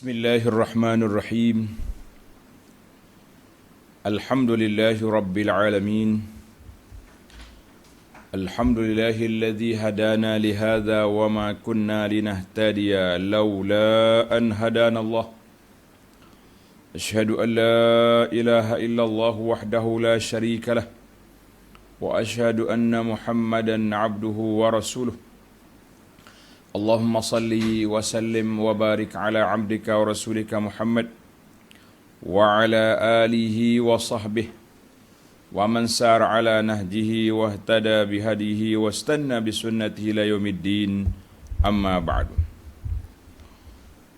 Bismillahirrahmanirrahim. Alhamdulillahi rabbil alamin. Alhamdulillahilladzi hadana lihadza wa ma kunna linahtadiya laula an hadana Allah. Asyhadu an la ilaha illallah wahdahu la syarika lah. Wa asyhadu anna Muhammadan abduhu wa rasuluh. Allahumma salli wa sallim wa barik ala abdika wa rasulika Muhammad wa ala alihi wa sahbihi wa man sar ala nahjihi wa ihtada bihadihi wa istanna bisunnatihi ila yaumiddin, amma ba'du.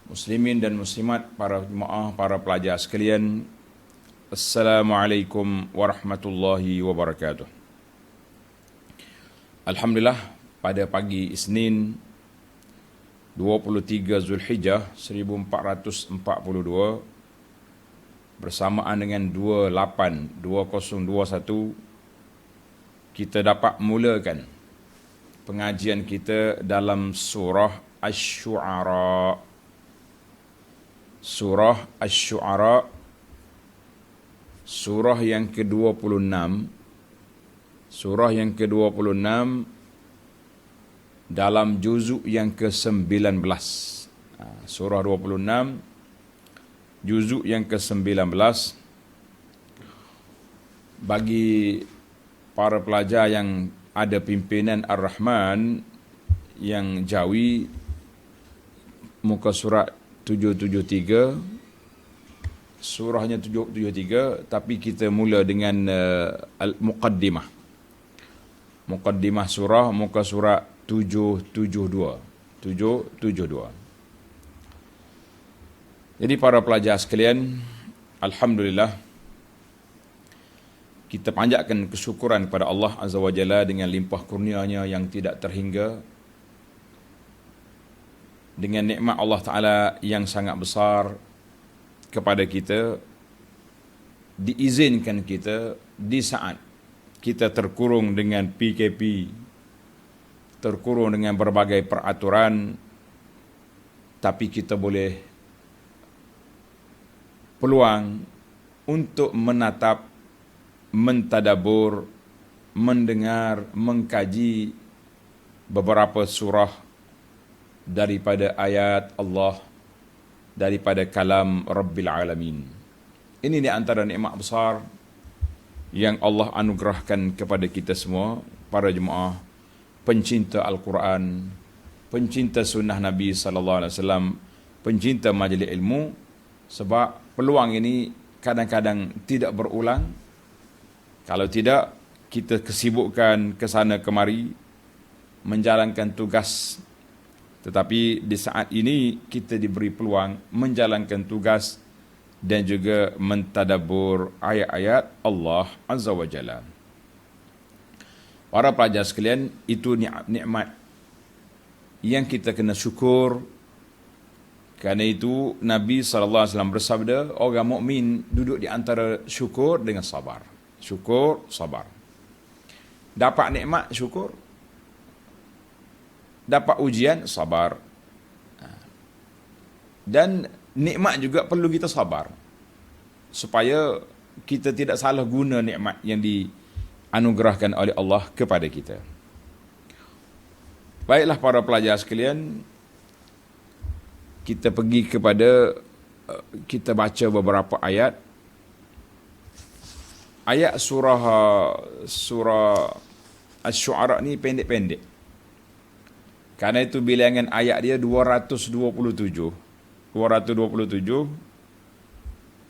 Muslimin dan muslimat, para jemaah, para pelajar sekalian, Assalamualaikum warahmatullahi wabarakatuh. Alhamdulillah, pada pagi Isnin 23 Zulhijjah 1442 bersamaan dengan 2021 kita dapat mulakan pengajian kita dalam surah Asy-Syu'ara. Surah Asy-Syu'ara, surah yang ke-26, surah yang ke-26 dalam juzuk yang ke-19. Surah 26, juzuk yang ke-19. Bagi para pelajar yang ada pimpinan Ar-Rahman yang jawi, muka surat 773, surahnya 773, tapi kita mula dengan Al-Muqaddimah. Muqaddimah surah, muka surat 772. Jadi para pelajar sekalian, alhamdulillah kita panjatkan kesyukuran kepada Allah Azza wa Jalla dengan limpah kurnianya yang tidak terhingga, dengan nikmat Allah Ta'ala yang sangat besar kepada kita, diizinkan kita di saat kita terkurung dengan PKP, terkurung dengan berbagai peraturan, tapi kita boleh peluang untuk menatap, mentadabur, mendengar, mengkaji beberapa surah daripada ayat Allah, daripada kalam Rabbil Alamin. Ini di antara nikmat besar yang Allah anugerahkan kepada kita semua, para jemaah pencinta Al-Quran, pencinta sunnah Nabi SAW, pencinta majlis ilmu. Sebab peluang ini kadang-kadang tidak berulang. Kalau tidak, kita kesibukkan ke sana kemari menjalankan tugas. Tetapi di saat ini kita diberi peluang menjalankan tugas dan juga mentadabbur ayat-ayat Allah Azza wa Jalla. Para pelajar sekalian, itu nikmat yang kita kena syukur. Kerana itu Nabi SAW bersabda, orang mukmin duduk di antara syukur dengan sabar. Syukur, sabar. Dapat nikmat, syukur. Dapat ujian, sabar. Dan nikmat juga perlu kita sabar, supaya kita tidak salah guna nikmat yang dianugerahkan oleh Allah kepada kita. Baiklah para pelajar sekalian, kita pergi kepada, kita baca beberapa ayat. Ayat surah Asy-Syu'ara ni pendek-pendek. Karena itu bilangan ayat dia 227.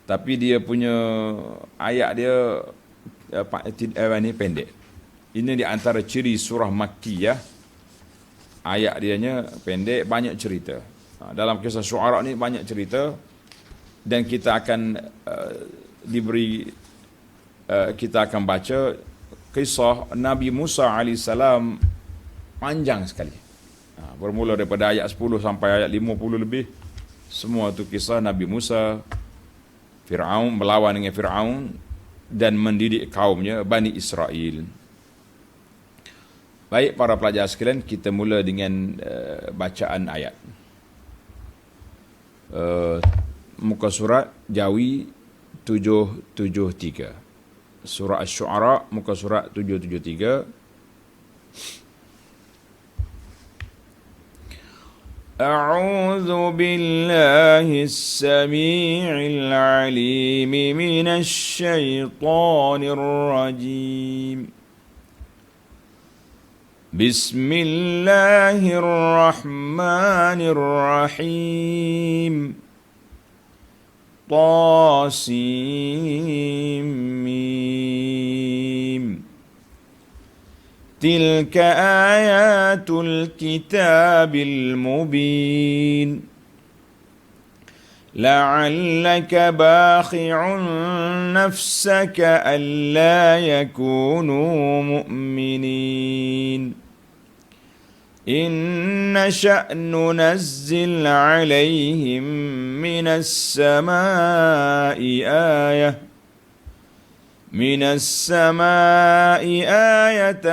Tapi dia punya ayat dia pendek. Ini di antara ciri surah Makkiyah. Ayat dianya pendek, banyak cerita. Dalam kisah Syu'ara ni banyak cerita, dan kita akan kita akan baca kisah Nabi Musa AS, panjang sekali. Bermula daripada ayat 10 sampai ayat 50 lebih. Semua itu kisah Nabi Musa, Fir'aun, melawan dengan Fir'aun dan mendidik kaumnya Bani Israel. Baik para pelajar sekalian, kita mula dengan bacaan ayat. uh, muka surat Jawi 773. Surah Asy-Syu'ara muka surat 773. أعوذ بالله السميع العليم من الشيطان الرجيم بسم الله الرحمن الرحيم طاسيم تلك آيات الكتاب المبين لعلك باخع نفسك ألا يكونوا مؤمنين إن نشأ ننزل عليهم من السماء آية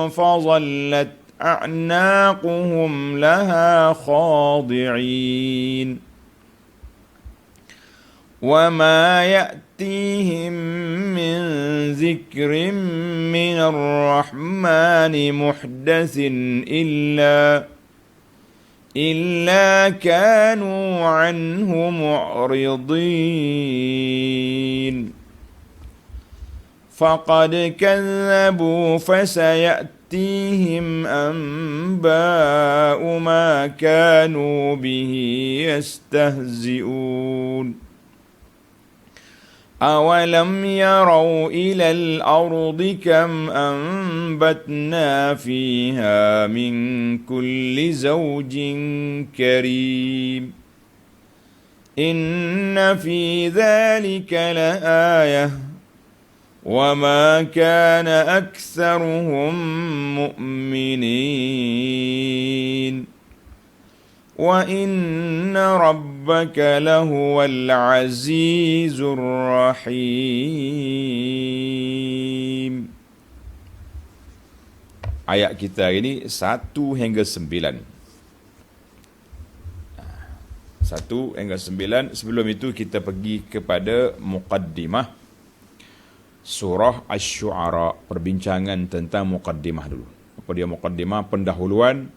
فظلت أعناقهم لها خاضعين وما يأتيهم من ذكر من الرحمن محدث إلا كانوا عنه معرضين فقد كذبوا فسيأتيهم أنباء ما كانوا به يستهزئون أولم يروا إلى الأرض كم أنبتنا فيها من كل زوج كريم إن في ذلك لآية وما كان أكثرهم مؤمنين وإن ربك لهو العزيز الرحيم. Ayat kita ini 1 hingga 9. 1 hingga 9. Sebelum itu kita pergi kepada muqaddimah Surah Asy-Syu'ara, perbincangan tentang muqaddimah dulu. Apa dia muqaddimah? Pendahuluan.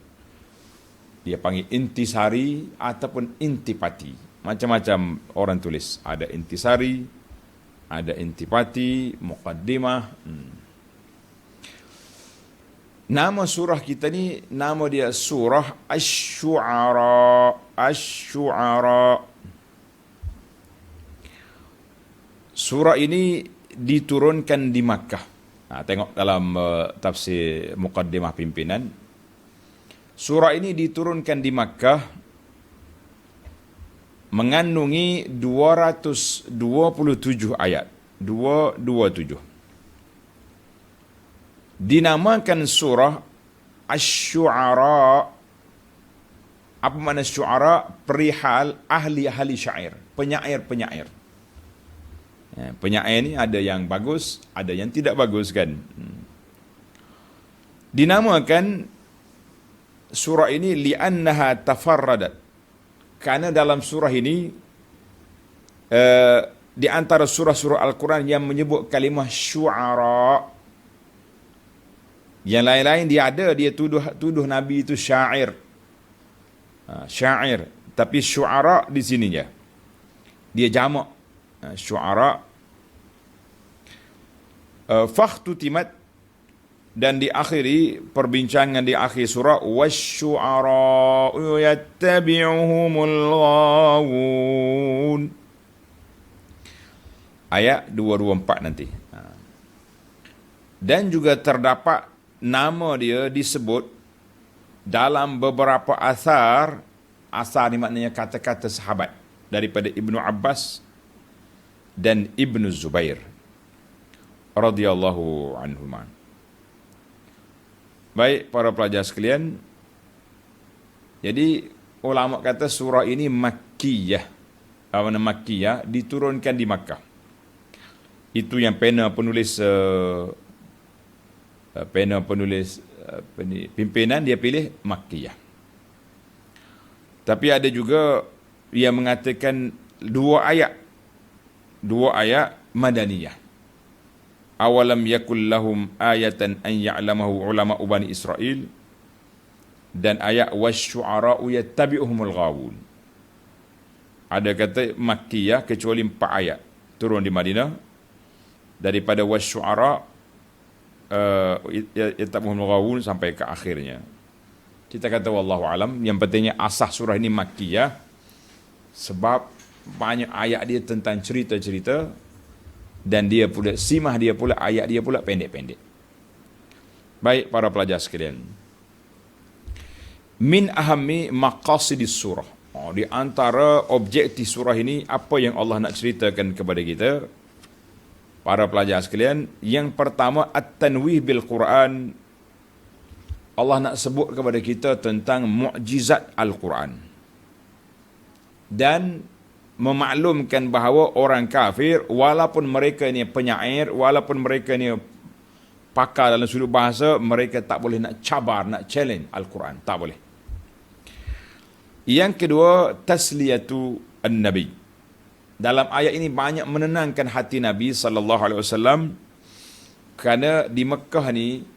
Dia panggil intisari ataupun intipati. Macam-macam orang tulis. Ada intisari, ada intipati, muqaddimah. Nama surah kita ni, nama dia Surah Asy-Syu'ara. Asy-Syu'ara. Surah ini diturunkan di Makkah. Tengok dalam tafsir muqaddimah pimpinan. Surah ini diturunkan di Makkah, mengandungi 227 ayat. 227. Dinamakan surah Asy-Syu'ara. Apa makna syu'ara? Perihal ahli-ahli syair, penyair-penyair. Penyair ni ada yang bagus, ada yang tidak bagus kan. Dinamakan surah ini li'annaha tafarradat. Karena dalam surah ini di antara surah-surah Al-Quran yang menyebut kalimah syu'ara, yang lain-lain dia tuduh Nabi itu syair. Syair, tapi syu'ara di sininya dia jamak. Syu'ara. Fakhtutimat, dan diakhiri perbincangan di akhir surah wasyu'ara yattabi'uhumul ghawun. Ayat 224 nanti. Dan juga terdapat nama dia disebut dalam beberapa asar. Asar ni maknanya kata-kata sahabat daripada Ibnu Abbas dan Ibnu Zubair radhiyallahu anhuma. Baik para pelajar sekalian, jadi ulama kata surah ini Makkiyah. Apa nama Makkiyah? Diturunkan di Makkah. Itu yang pena penulis pimpinan dia pilih Makkiyah. Tapi ada juga Ia mengatakan dua ayat madaniyah. Awalam yakul lahum ayatan an ya'lamahu ulama Bani Israel, dan ayat wasyu'ara'u yattabi'uhumul ghawun. Ada kata Makkiyah kecuali 4 ayat turun di Madinah. Daripada wasyu'ara' yattabi'uhumul ghawun sampai ke akhirnya. Kita kata wallahu alam, yang pentingnya asas surah ini Makkiyah sebab banyak ayat dia tentang cerita-cerita, dan dia pula simah dia pula, ayat dia pula pendek-pendek. Baik para pelajar sekalian, min ahammi maqasidis surah, di antara objektif surah ini, apa yang Allah nak ceritakan kepada kita para pelajar sekalian, yang pertama at-tanwih bil Quran. Allah nak sebut kepada kita tentang mukjizat Al-Quran dan memaklumkan bahawa orang kafir, walaupun mereka ni penyair, walaupun mereka ni pakar dalam sudut bahasa, mereka tak boleh nak cabar, nak challenge Al-Quran, tak boleh. Yang kedua, tasliyatu an-nabi. Dalam ayat ini banyak menenangkan hati Nabi SAW, kerana di Mekah ni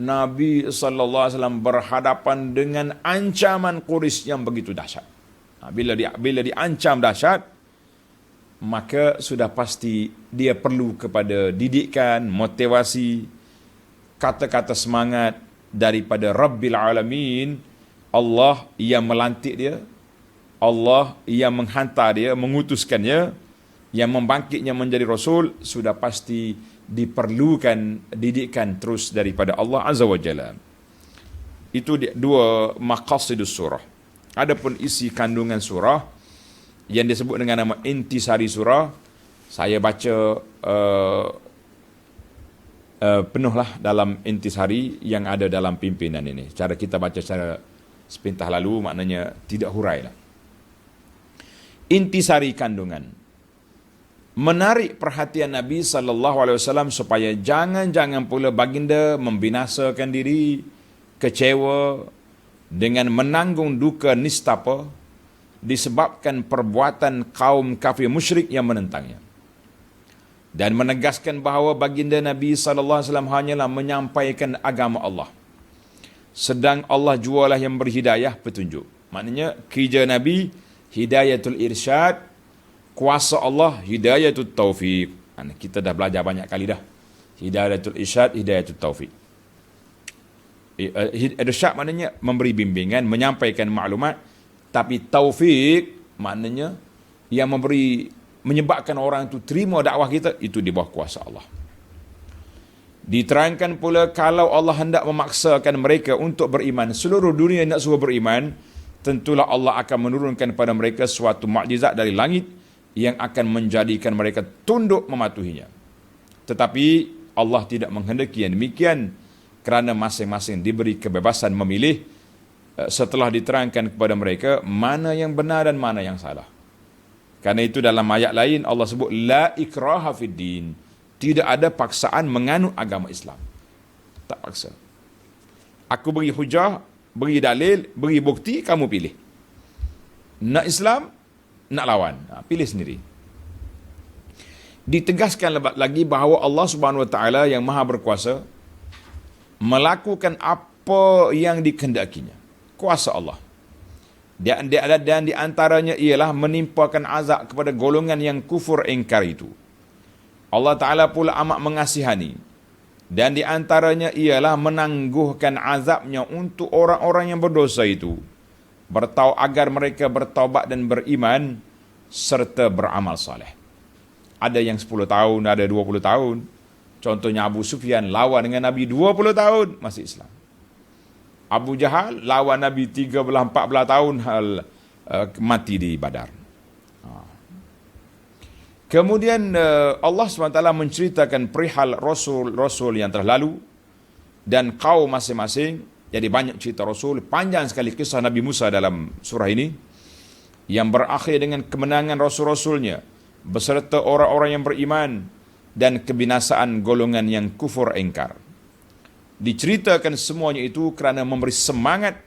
Nabi SAW berhadapan dengan ancaman Quraisy yang begitu dahsyat. Bila diancam dahsyat, maka sudah pasti dia perlu kepada didikan, motivasi, kata-kata semangat daripada Rabbil Alamin, Allah yang melantik dia, Allah yang menghantar dia, mengutuskannya, yang membangkitnya menjadi Rasul. Sudah pasti diperlukan didikan terus daripada Allah Azza wa Jalla. Itu dua maqasidus surah. Adapun isi kandungan surah yang disebut dengan nama intisari surah, saya baca penuhlah dalam intisari yang ada dalam pimpinan ini. Cara kita baca secara sepintah lalu, maknanya tidak hurailah. Intisari kandungan, menarik perhatian Nabi SAW supaya jangan pula baginda membinasakan diri, kecewa dengan menanggung duka nistapa disebabkan perbuatan kaum kafir musyrik yang menentangnya, dan menegaskan bahawa baginda Nabi SAW hanyalah menyampaikan agama Allah, sedang Allah jualah yang berhidayah petunjuk. Maknanya kerja Nabi hidayatul irsyad, kuasa Allah hidayatul taufiq. Kita dah belajar banyak kali dah, hidayatul irsyad, hidayatul taufiq. Irsyad maknanya memberi bimbingan, menyampaikan maklumat, tapi taufik maknanya yang menyebabkan orang itu terima dakwah kita, itu di bawah kuasa Allah. Diterangkan pula kalau Allah hendak memaksakan mereka untuk beriman, seluruh dunia nak suruh beriman, tentulah Allah akan menurunkan pada mereka suatu mukjizat dari langit yang akan menjadikan mereka tunduk mematuhinya. Tetapi Allah tidak menghendaki yang demikian, kerana masing-masing diberi kebebasan memilih setelah diterangkan kepada mereka mana yang benar dan mana yang salah. Karena itu dalam ayat lain Allah sebut la ikraha fid din, tidak ada paksaan menganut agama Islam. Tak paksa. Aku beri hujah, beri dalil, beri bukti, kamu pilih. Nak Islam, nak lawan, pilih sendiri. Ditegaskan lagi bahawa Allah Subhanahu Wa Taala yang Maha Berkuasa melakukan apa yang dikehendakinya. Kuasa Allah. Dan di antaranya ialah menimpakan azab kepada golongan yang kufur ingkar itu. Allah Ta'ala pula amat mengasihani. Dan di antaranya ialah menangguhkan azabnya untuk orang-orang yang berdosa itu, agar mereka bertaubat dan beriman serta beramal saleh. Ada yang 10 tahun, ada 20 tahun. Contohnya Abu Sufyan lawan dengan Nabi 20 tahun masih Islam. Abu Jahal lawan Nabi 13-14 tahun mati di Badar. Kemudian Allah SWT menceritakan perihal Rasul yang telah lalu dan kaum masing-masing. Jadi banyak cerita Rasul, panjang sekali kisah Nabi Musa dalam surah ini, yang berakhir dengan kemenangan Rasul-Rasulnya beserta orang-orang yang beriman dan kebinasaan golongan yang kufur ingkar. Diceritakan semuanya itu kerana memberi semangat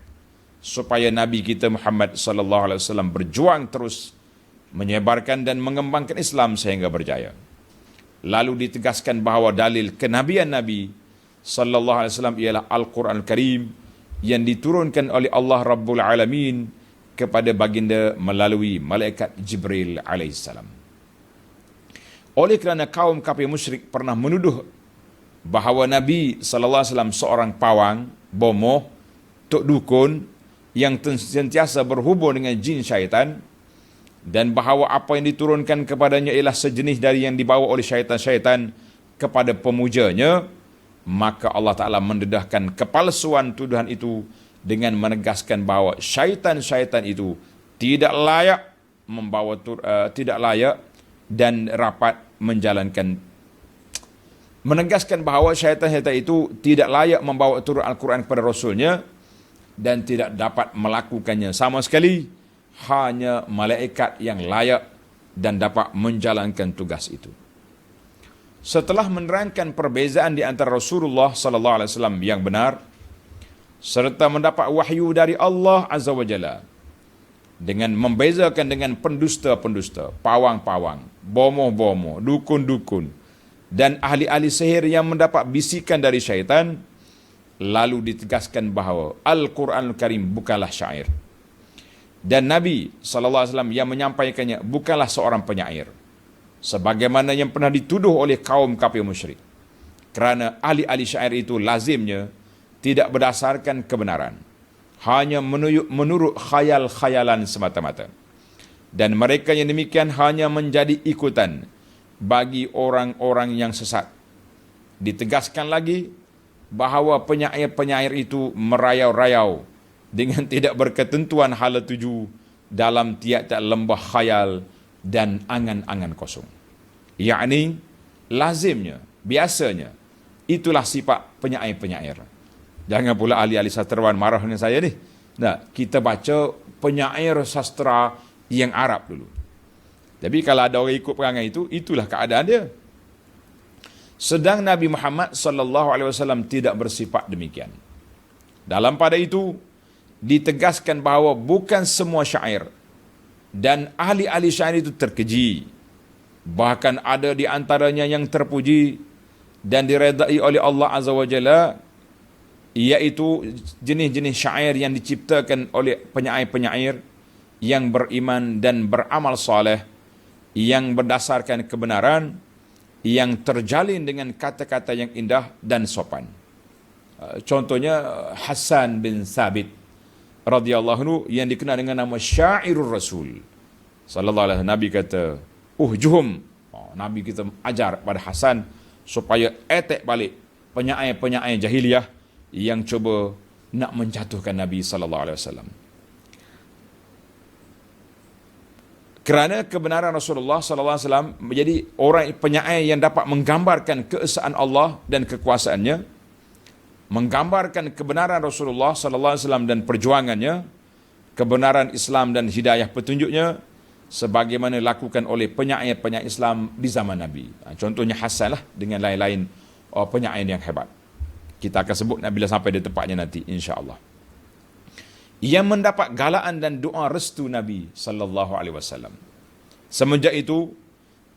supaya Nabi kita Muhammad sallallahu alaihi wasallam berjuang terus menyebarkan dan mengembangkan Islam sehingga berjaya. Lalu ditegaskan bahawa dalil kenabian Nabi sallallahu alaihi wasallam ialah Al-Quran Al-Karim yang diturunkan oleh Allah Rabbul Alamin kepada baginda melalui malaikat Jibril alaihissalam. Oleh kerana kaum kafir musyrik pernah menuduh bahawa Nabi sallallahu alaihi wasallam seorang pawang, bomoh, tok dukun yang sentiasa berhubung dengan jin syaitan, dan bahawa apa yang diturunkan kepadanya ialah sejenis dari yang dibawa oleh syaitan-syaitan kepada pemujanya, maka Allah Ta'ala mendedahkan kepalsuan tuduhan itu dengan menegaskan bahawa syaitan-syaitan itu tidak layak tidak layak dan rapat menjalankan, menegaskan bahawa syaitan-syaitan itu tidak layak membawa turun Al-Quran kepada Rasulnya dan tidak dapat melakukannya sama sekali. Hanya malaikat yang layak dan dapat menjalankan tugas itu. Setelah menerangkan perbezaan di antara Rasulullah sallallahu alaihi wasallam yang benar serta mendapat wahyu dari Allah Azza wa Jalla dengan membezakan dengan pendusta-pendusta, pawang-pawang, bomoh-bomoh, dukun-dukun dan ahli-ahli sihir yang mendapat bisikan dari syaitan, lalu ditegaskan bahawa Al-Quran Al-Karim bukanlah syair. Dan Nabi SAW yang menyampaikannya bukanlah seorang penyair, sebagaimana yang pernah dituduh oleh kaum kafir musyrik. Kerana ahli-ahli syair itu lazimnya tidak berdasarkan kebenaran, hanya menurut khayal-khayalan semata-mata. Dan mereka yang demikian hanya menjadi ikutan bagi orang-orang yang sesat. Ditegaskan lagi bahawa penyair-penyair itu merayau-rayau dengan tidak berketentuan hala tuju dalam tiap-tiap lembah khayal dan angan-angan kosong. Yakni lazimnya, biasanya, itulah sifat penyair-penyair. Jangan pula ahli-ahli sastrawan marah dengan saya ni. Nah, kita baca penyair sastra yang Arab dulu. Tapi kalau ada orang ikut perangai itu, itulah keadaan dia. Sedang Nabi Muhammad sallallahu alaihi wasallam tidak bersifat demikian. Dalam pada itu ditegaskan bahawa bukan semua syair, dan ahli-ahli syair itu terkeji. Bahkan ada di antaranya yang terpuji dan diredai oleh Allah Azza wa Jalla, iaitu jenis-jenis syair yang diciptakan oleh penyair-penyair yang beriman dan beramal soleh, yang berdasarkan kebenaran, yang terjalin dengan kata-kata yang indah dan sopan. Contohnya Hasan bin Thabit radhiyallahu anhu yang dikenal dengan nama Syairur Rasul sallallahu alaihi wasallam. Nabi kata, uhjuhum. Nabi kita ajar pada Hasan supaya etek balik penyair-penyair jahiliyah yang cuba nak menjatuhkan Nabi sallallahu alaihi wasallam. Kerana kebenaran Rasulullah sallallahu alaihi wasallam menjadi orang penyair yang dapat menggambarkan keesaan Allah dan kekuasaannya, menggambarkan kebenaran Rasulullah sallallahu alaihi wasallam dan perjuangannya, kebenaran Islam dan hidayah petunjuknya, sebagaimana dilakukan oleh penyair-penyair Islam di zaman Nabi. Contohnya Hasan lah, dengan lain-lain penyair yang hebat. Kita akan sebut bila sampai di tempatnya nanti, insya-Allah. Yang mendapat galaan dan doa restu Nabi sallallahu alaihi wasallam. Semenjak itu,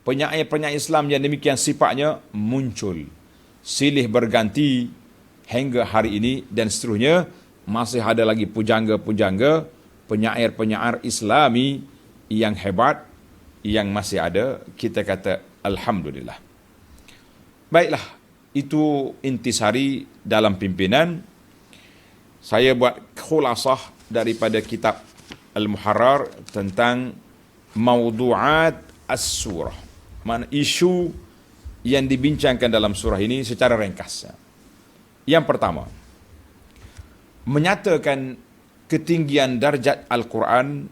penyair-penyair Islam yang demikian sifatnya muncul, silih berganti hingga hari ini, dan seterusnya masih ada lagi pujangga-pujangga penyair-penyair Islami yang hebat yang masih ada. Kita kata alhamdulillah. Baiklah, itu intisari dalam pimpinan. Saya buat khulasah daripada kitab Al-Muharrar tentang mawdu'at as-surah, mana isu yang dibincangkan dalam surah ini secara ringkas. Yang pertama, menyatakan ketinggian darjat Al-Quran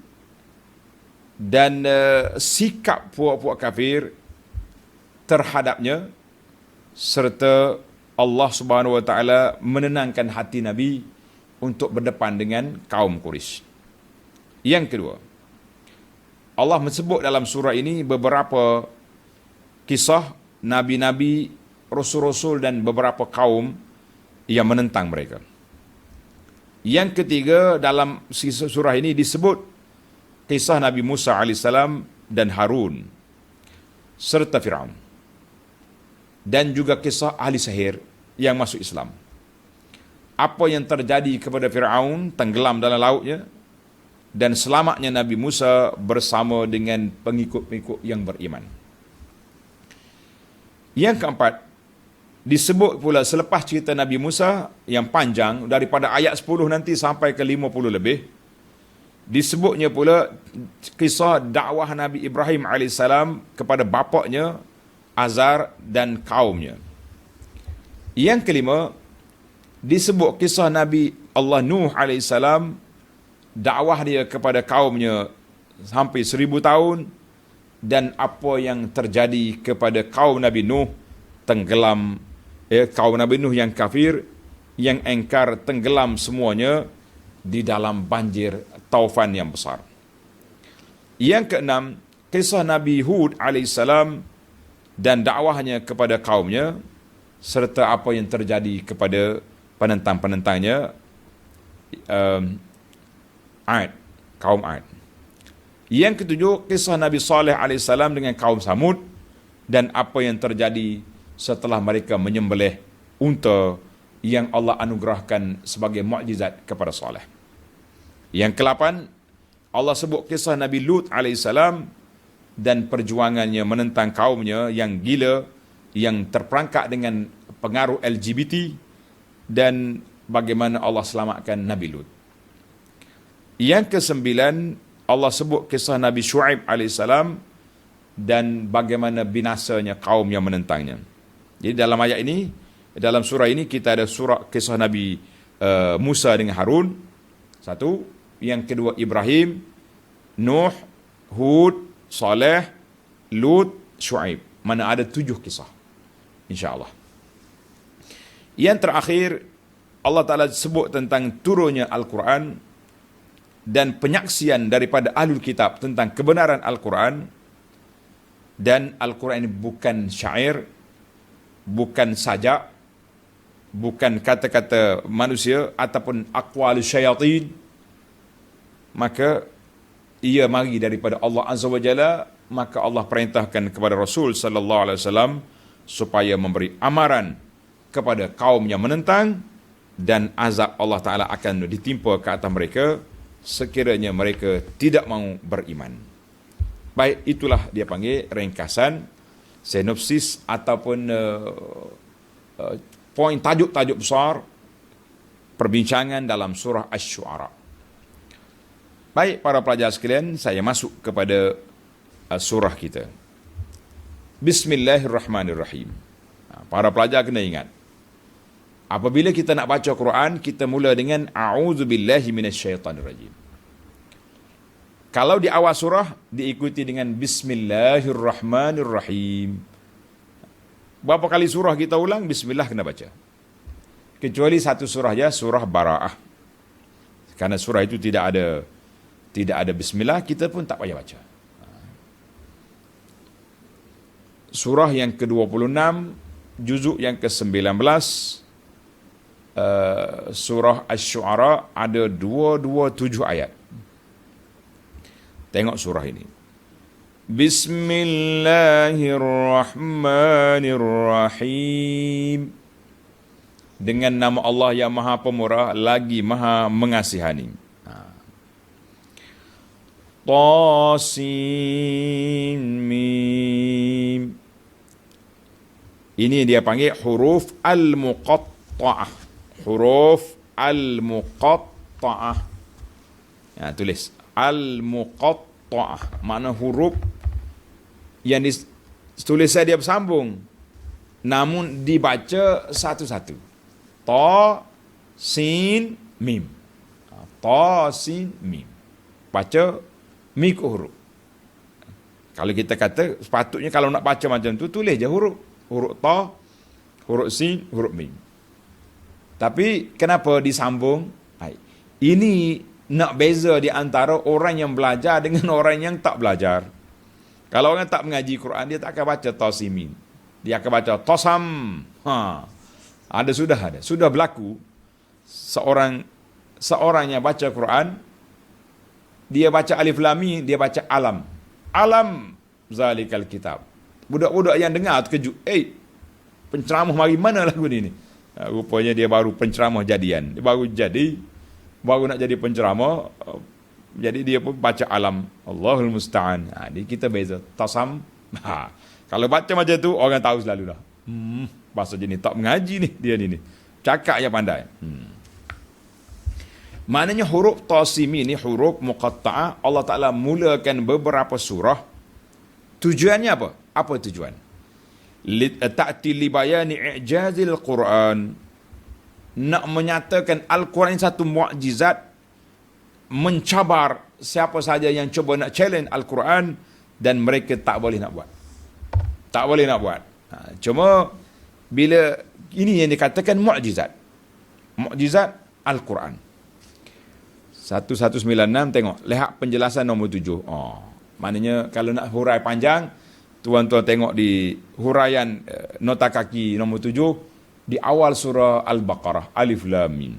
dan sikap puak-puak kafir terhadapnya, serta Allah Subhanahu wa taala menenangkan hati Nabi untuk berdepan dengan kaum Quraisy. Yang kedua, Allah menyebut dalam surah ini beberapa kisah nabi-nabi, rasul-rasul dan beberapa kaum yang menentang mereka. Yang ketiga, dalam surah ini disebut kisah Nabi Musa alaihissalam dan Harun serta Firaun, dan juga kisah ahli sihir yang masuk Islam. Apa yang terjadi kepada Firaun, tenggelam dalam lautnya, dan selamatnya Nabi Musa bersama dengan pengikut-pengikut yang beriman. Yang keempat, disebut pula selepas cerita Nabi Musa yang panjang daripada ayat 10 nanti sampai ke 50 lebih, disebutnya pula kisah dakwah Nabi Ibrahim alaihissalam kepada bapaknya Azar dan kaumnya. Yang kelima, disebut kisah Nabi Allah Nuh alaihissalam, dakwah dia kepada kaumnya sampai 1000 tahun, dan apa yang terjadi kepada kaum Nabi Nuh, tenggelam, kaum Nabi Nuh yang kafir, yang engkar, tenggelam semuanya di dalam banjir taufan yang besar. Yang keenam, kisah Nabi Hud alaihissalam dan dakwahnya kepada kaumnya, serta apa yang terjadi kepada penentang-penentangnya, Ad, kaum Ad. Yang ketujuh, kisah Nabi Saleh alaihissalam dengan kaum Samud, dan apa yang terjadi setelah mereka menyembelih unta yang Allah anugerahkan sebagai mukjizat kepada Saleh. Yang ke-8, Allah sebut kisah Nabi Lut alaihissalam dan perjuangannya menentang kaumnya yang gila, yang terperangkap dengan pengaruh LGBT, dan bagaimana Allah selamatkan Nabi Lut. Yang ke-9, Allah sebut kisah Nabi Shu'aib alaihissalam dan bagaimana binasanya kaum yang menentangnya. Jadi dalam ayat ini, dalam surah ini kita ada surah kisah Nabi Musa dengan Harun, satu. Yang kedua Ibrahim, Nuh, Hud, Saleh, Lut, Shu'aib. Mana ada 7 kisah, insyaAllah. Yang terakhir, Allah Ta'ala sebut tentang turunnya Al-Quran dan penyaksian daripada Ahlul Kitab tentang kebenaran Al-Quran. Dan Al-Quran ini bukan syair, bukan sajak, bukan kata-kata manusia ataupun aqwal syayatin. Maka ia mari daripada Allah Azza wa Jalla. Maka Allah perintahkan kepada Rasul sallallahu alaihi wasallam supaya memberi amaran kepada kaum yang menentang, dan azab Allah Ta'ala akan ditimpa ke atas mereka sekiranya mereka tidak mau beriman. Baik, itulah dia panggil ringkasan, sinopsis ataupun poin tajuk-tajuk besar perbincangan dalam surah Asy-Syu'ara. Baik, para pelajar sekalian, saya masuk kepada surah kita. Bismillahirrahmanirrahim. Para pelajar kena ingat, apabila kita nak baca Quran, kita mula dengan a'udzubillahi minasyaitanirrajim. Kalau di awal surah diikuti dengan Bismillahirrahmanirrahim. Berapa kali surah kita ulang, Bismillah kena baca. Kecuali satu surah saja, surah Bara'ah. Karena surah itu tidak ada Bismillah, kita pun tak payah baca. Surah yang ke-26, juzuk yang ke-19, surah Asy-Syu'ara ada 227 ayat. Tengok surah ini. Bismillahirrahmanirrahim. Dengan nama Allah yang Maha Pemurah lagi Maha Mengasihani. Tasin mim. Ini dia panggil huruf al-muqatta'ah. Huruf al-muqatta'ah. Ya, tulis al-muqatta'ah. Makna huruf yang ditulis dia bersambung, namun dibaca satu-satu. Ta, sin, mim. Ta, sin, mim. Baca mengikut huruf. Kalau kita kata, sepatutnya kalau nak baca macam tu, tulis je huruf. Huruf ta, huruf sin, huruf mim. Tapi kenapa disambung? Ini nak beza di antara orang yang belajar dengan orang yang tak belajar. Kalau orang tak mengaji Quran, dia tak akan baca tasimin. Dia akan baca tasam. Sudah berlaku seorang seorang yang baca Quran, dia baca alif lam mim, dia baca alam. Alam zalikal kitab. Budak-budak yang dengar terkejut. Penceramah mari mana lagu ni? Rupanya dia baru penceramah jadian. Dia baru jadi, baru nak jadi penceramah. Jadi dia pun baca alam. Allahul musta'an. Ni kita beza. Tasam. Kalau baca macam tu, orang tahu selalu dah. Bahasa jenis tak mengaji ni. Dia ni. Cakap yang pandai. Maknanya huruf tasimi ni huruf muqatta'ah. Allah Ta'ala mulakan beberapa surah. Tujuannya apa? Apa tujuan? Ta'ti li bayani i'jazil Quran. Nak menyatakan Al-Quran ini satu mukjizat, mencabar siapa saja yang cuba nak challenge Al-Quran, dan mereka tak boleh nak buat. Tak boleh nak buat. Cuma bila ini yang dikatakan mukjizat. Mukjizat Al-Quran. 1196 tengok. Lihat penjelasan nombor 7. Maknanya kalau nak hurai panjang, tuan-tuan tengok di huraian nota kaki nombor 7 di awal surah Al-Baqarah, Alif Lam Mim.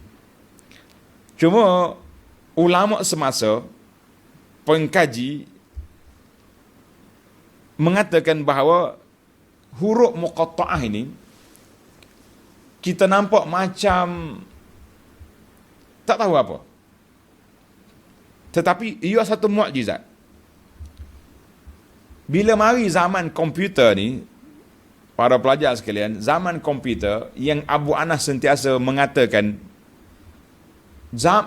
Cuma ulama semasa, pengkaji mengatakan bahawa huruf muqatta'ah ini kita nampak macam tak tahu apa. Tetapi ia satu mukjizat. Bila mari zaman komputer ni, para pelajar sekalian, zaman komputer yang Abu Anas sentiasa mengatakan,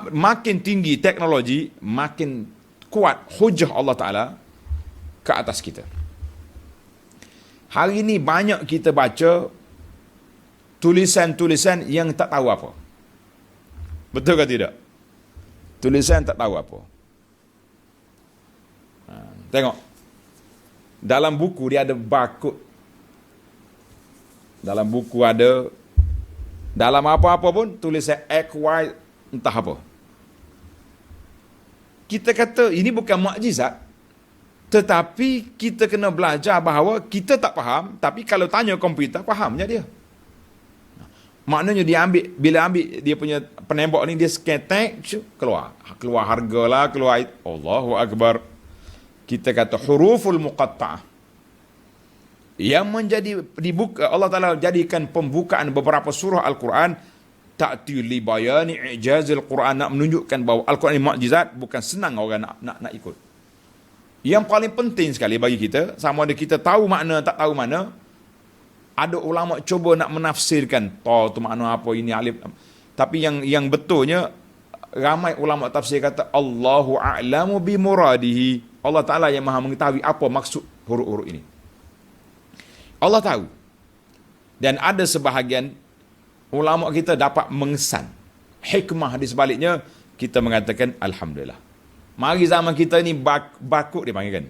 makin tinggi teknologi, makin kuat hujah Allah Ta'ala ke atas kita. Hari ini banyak kita baca tulisan-tulisan yang tak tahu apa. Betul ke tidak? Tulisan tak tahu apa. Tengok. Dalam buku dia ada barcode. Dalam buku ada, dalam apa-apa pun tulisan X, Y, entah apa. Kita kata ini bukan mukjizat, tetapi kita kena belajar bahawa kita tak faham, tapi kalau tanya komputer, fahamnya dia. Maknanya dia ambil, bila ambil dia punya penembak ni, dia scan tag, keluar harga lah, keluar Allahu Akbar. Kita kata huruful muqatta'ah yang menjadi dibuka, Allah Ta'ala jadikan pembukaan beberapa surah Al-Quran, ta'ti li bayani i'jazil Quran, nak menunjukkan bahawa Al-Quran ini mukjizat, bukan senang orang nak ikut. Yang paling penting sekali bagi kita, sama ada kita tahu makna tak tahu makna, ada ulama cuba nak menafsirkan, tu makna apa ini alif. Tapi yang betulnya, ramai ulama tafsir kata Allahu a'lamu bi muradihi. Allah Ta'ala yang maha mengetahui apa maksud huruf-huruf ini. Allah tahu. Dan ada sebahagian ulama kita dapat mengesan hikmah di sebaliknya, kita mengatakan Alhamdulillah. Mari zaman kita ni bakut dia panggil kan.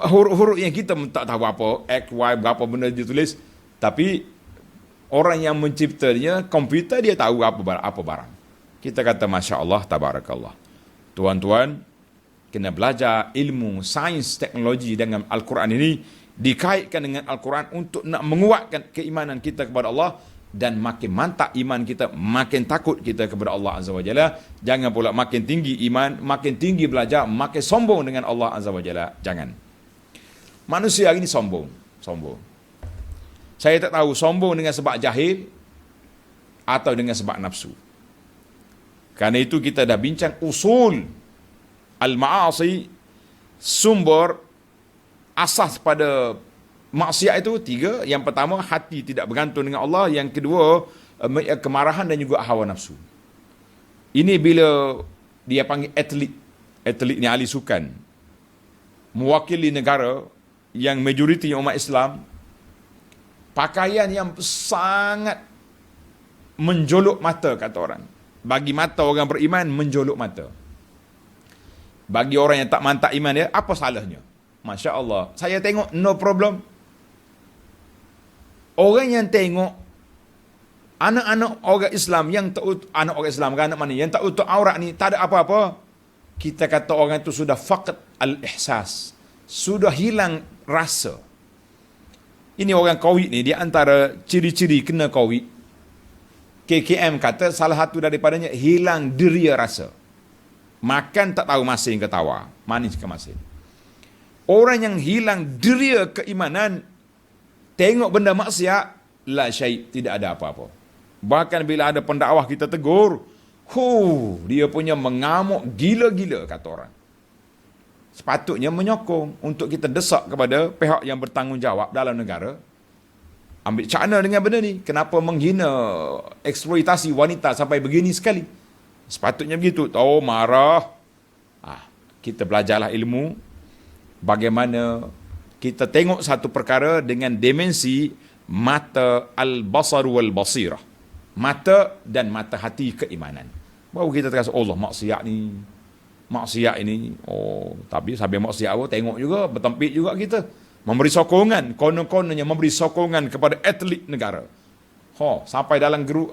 Huruf-huruf yang kita tak tahu apa, X, Y, berapa benda ditulis, tapi orang yang menciptanya, komputer, dia tahu apa barang. Kita kata Masya Allah, Tabarakallah. Tuan-tuan, kena belajar ilmu, sains, teknologi dengan Al-Quran ini, dikaitkan dengan Al-Quran untuk nak menguatkan keimanan kita kepada Allah, dan makin mantap iman kita, makin takut kita kepada Allah Azza wa Jalla. Jangan pula makin tinggi iman, makin tinggi belajar, makin sombong dengan Allah Azza wa Jalla. Jangan. Manusia hari ini sombong. Saya tak tahu sombong dengan sebab jahil atau dengan sebab nafsu. Karena itu kita dah bincang usul al-ma'asi, sumber asas pada maksiat itu 3. Yang pertama, hati tidak bergantung dengan Allah. Yang kedua, kemarahan dan juga hawa nafsu. Ini bila dia panggil atlet ni ahli sukan, mewakili negara yang majoriti umat Islam, pakaian yang sangat menjolok mata, kata orang. Bagi mata orang beriman, menjolok mata. Bagi orang yang tak mantap iman dia, apa salahnya? Masya Allah. Saya tengok, no problem. Orang yang tengok anak-anak orang Islam yang tak anak orang Islam ke anak mana yang tak utuh aurat ni, tak ada apa-apa, kita kata orang itu sudah faqad al-ihsas, sudah hilang rasa. Ini orang Covid ni, di antara ciri-ciri kena Covid, KKM kata salah satu daripadanya hilang deria rasa. Makan tak tahu masin ke tawa, manis ke masin. Orang yang hilang deria keimanan, tengok benda maksiat, la syai', tidak ada apa-apa. Bahkan bila ada pendakwah kita tegur, dia punya mengamuk gila-gila, kata orang. Sepatutnya menyokong untuk kita desak kepada pihak yang bertanggungjawab dalam negara. Ambil cakna dengan benda ni. Kenapa menghina eksploitasi wanita sampai begini sekali? Sepatutnya begitu. Marah. Kita belajarlah ilmu. Bagaimana kita tengok satu perkara dengan dimensi mata al-basar wal-basirah. Mata dan mata hati keimanan. Baru kita terasa, Allah maksiat ni. Maksiat ini. Tapi sambil maksiat apa, tengok juga, bertempik juga kita. Memberi sokongan, konon-kononnya memberi sokongan kepada atlet negara. Sampai dalam grup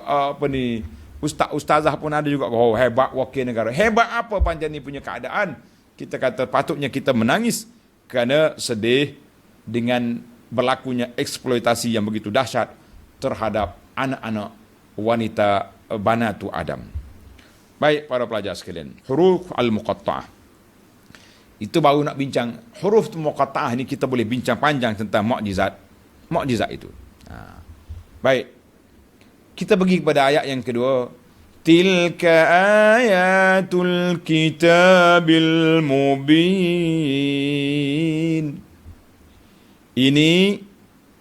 ustazah pun ada juga. Hebat wakil negara. Hebat apa panjang ni punya keadaan? Kita kata patutnya kita menangis kerana sedih dengan berlakunya eksploitasi yang begitu dahsyat terhadap anak-anak wanita banatu Adam. Baik para pelajar sekalian, huruf al-muqatta'ah. Itu baru nak bincang huruf muqatta'ah ni, kita boleh bincang panjang tentang mukjizat itu. Baik. Kita pergi kepada ayat yang kedua. Tilka ayatul kitabil mubin. Ini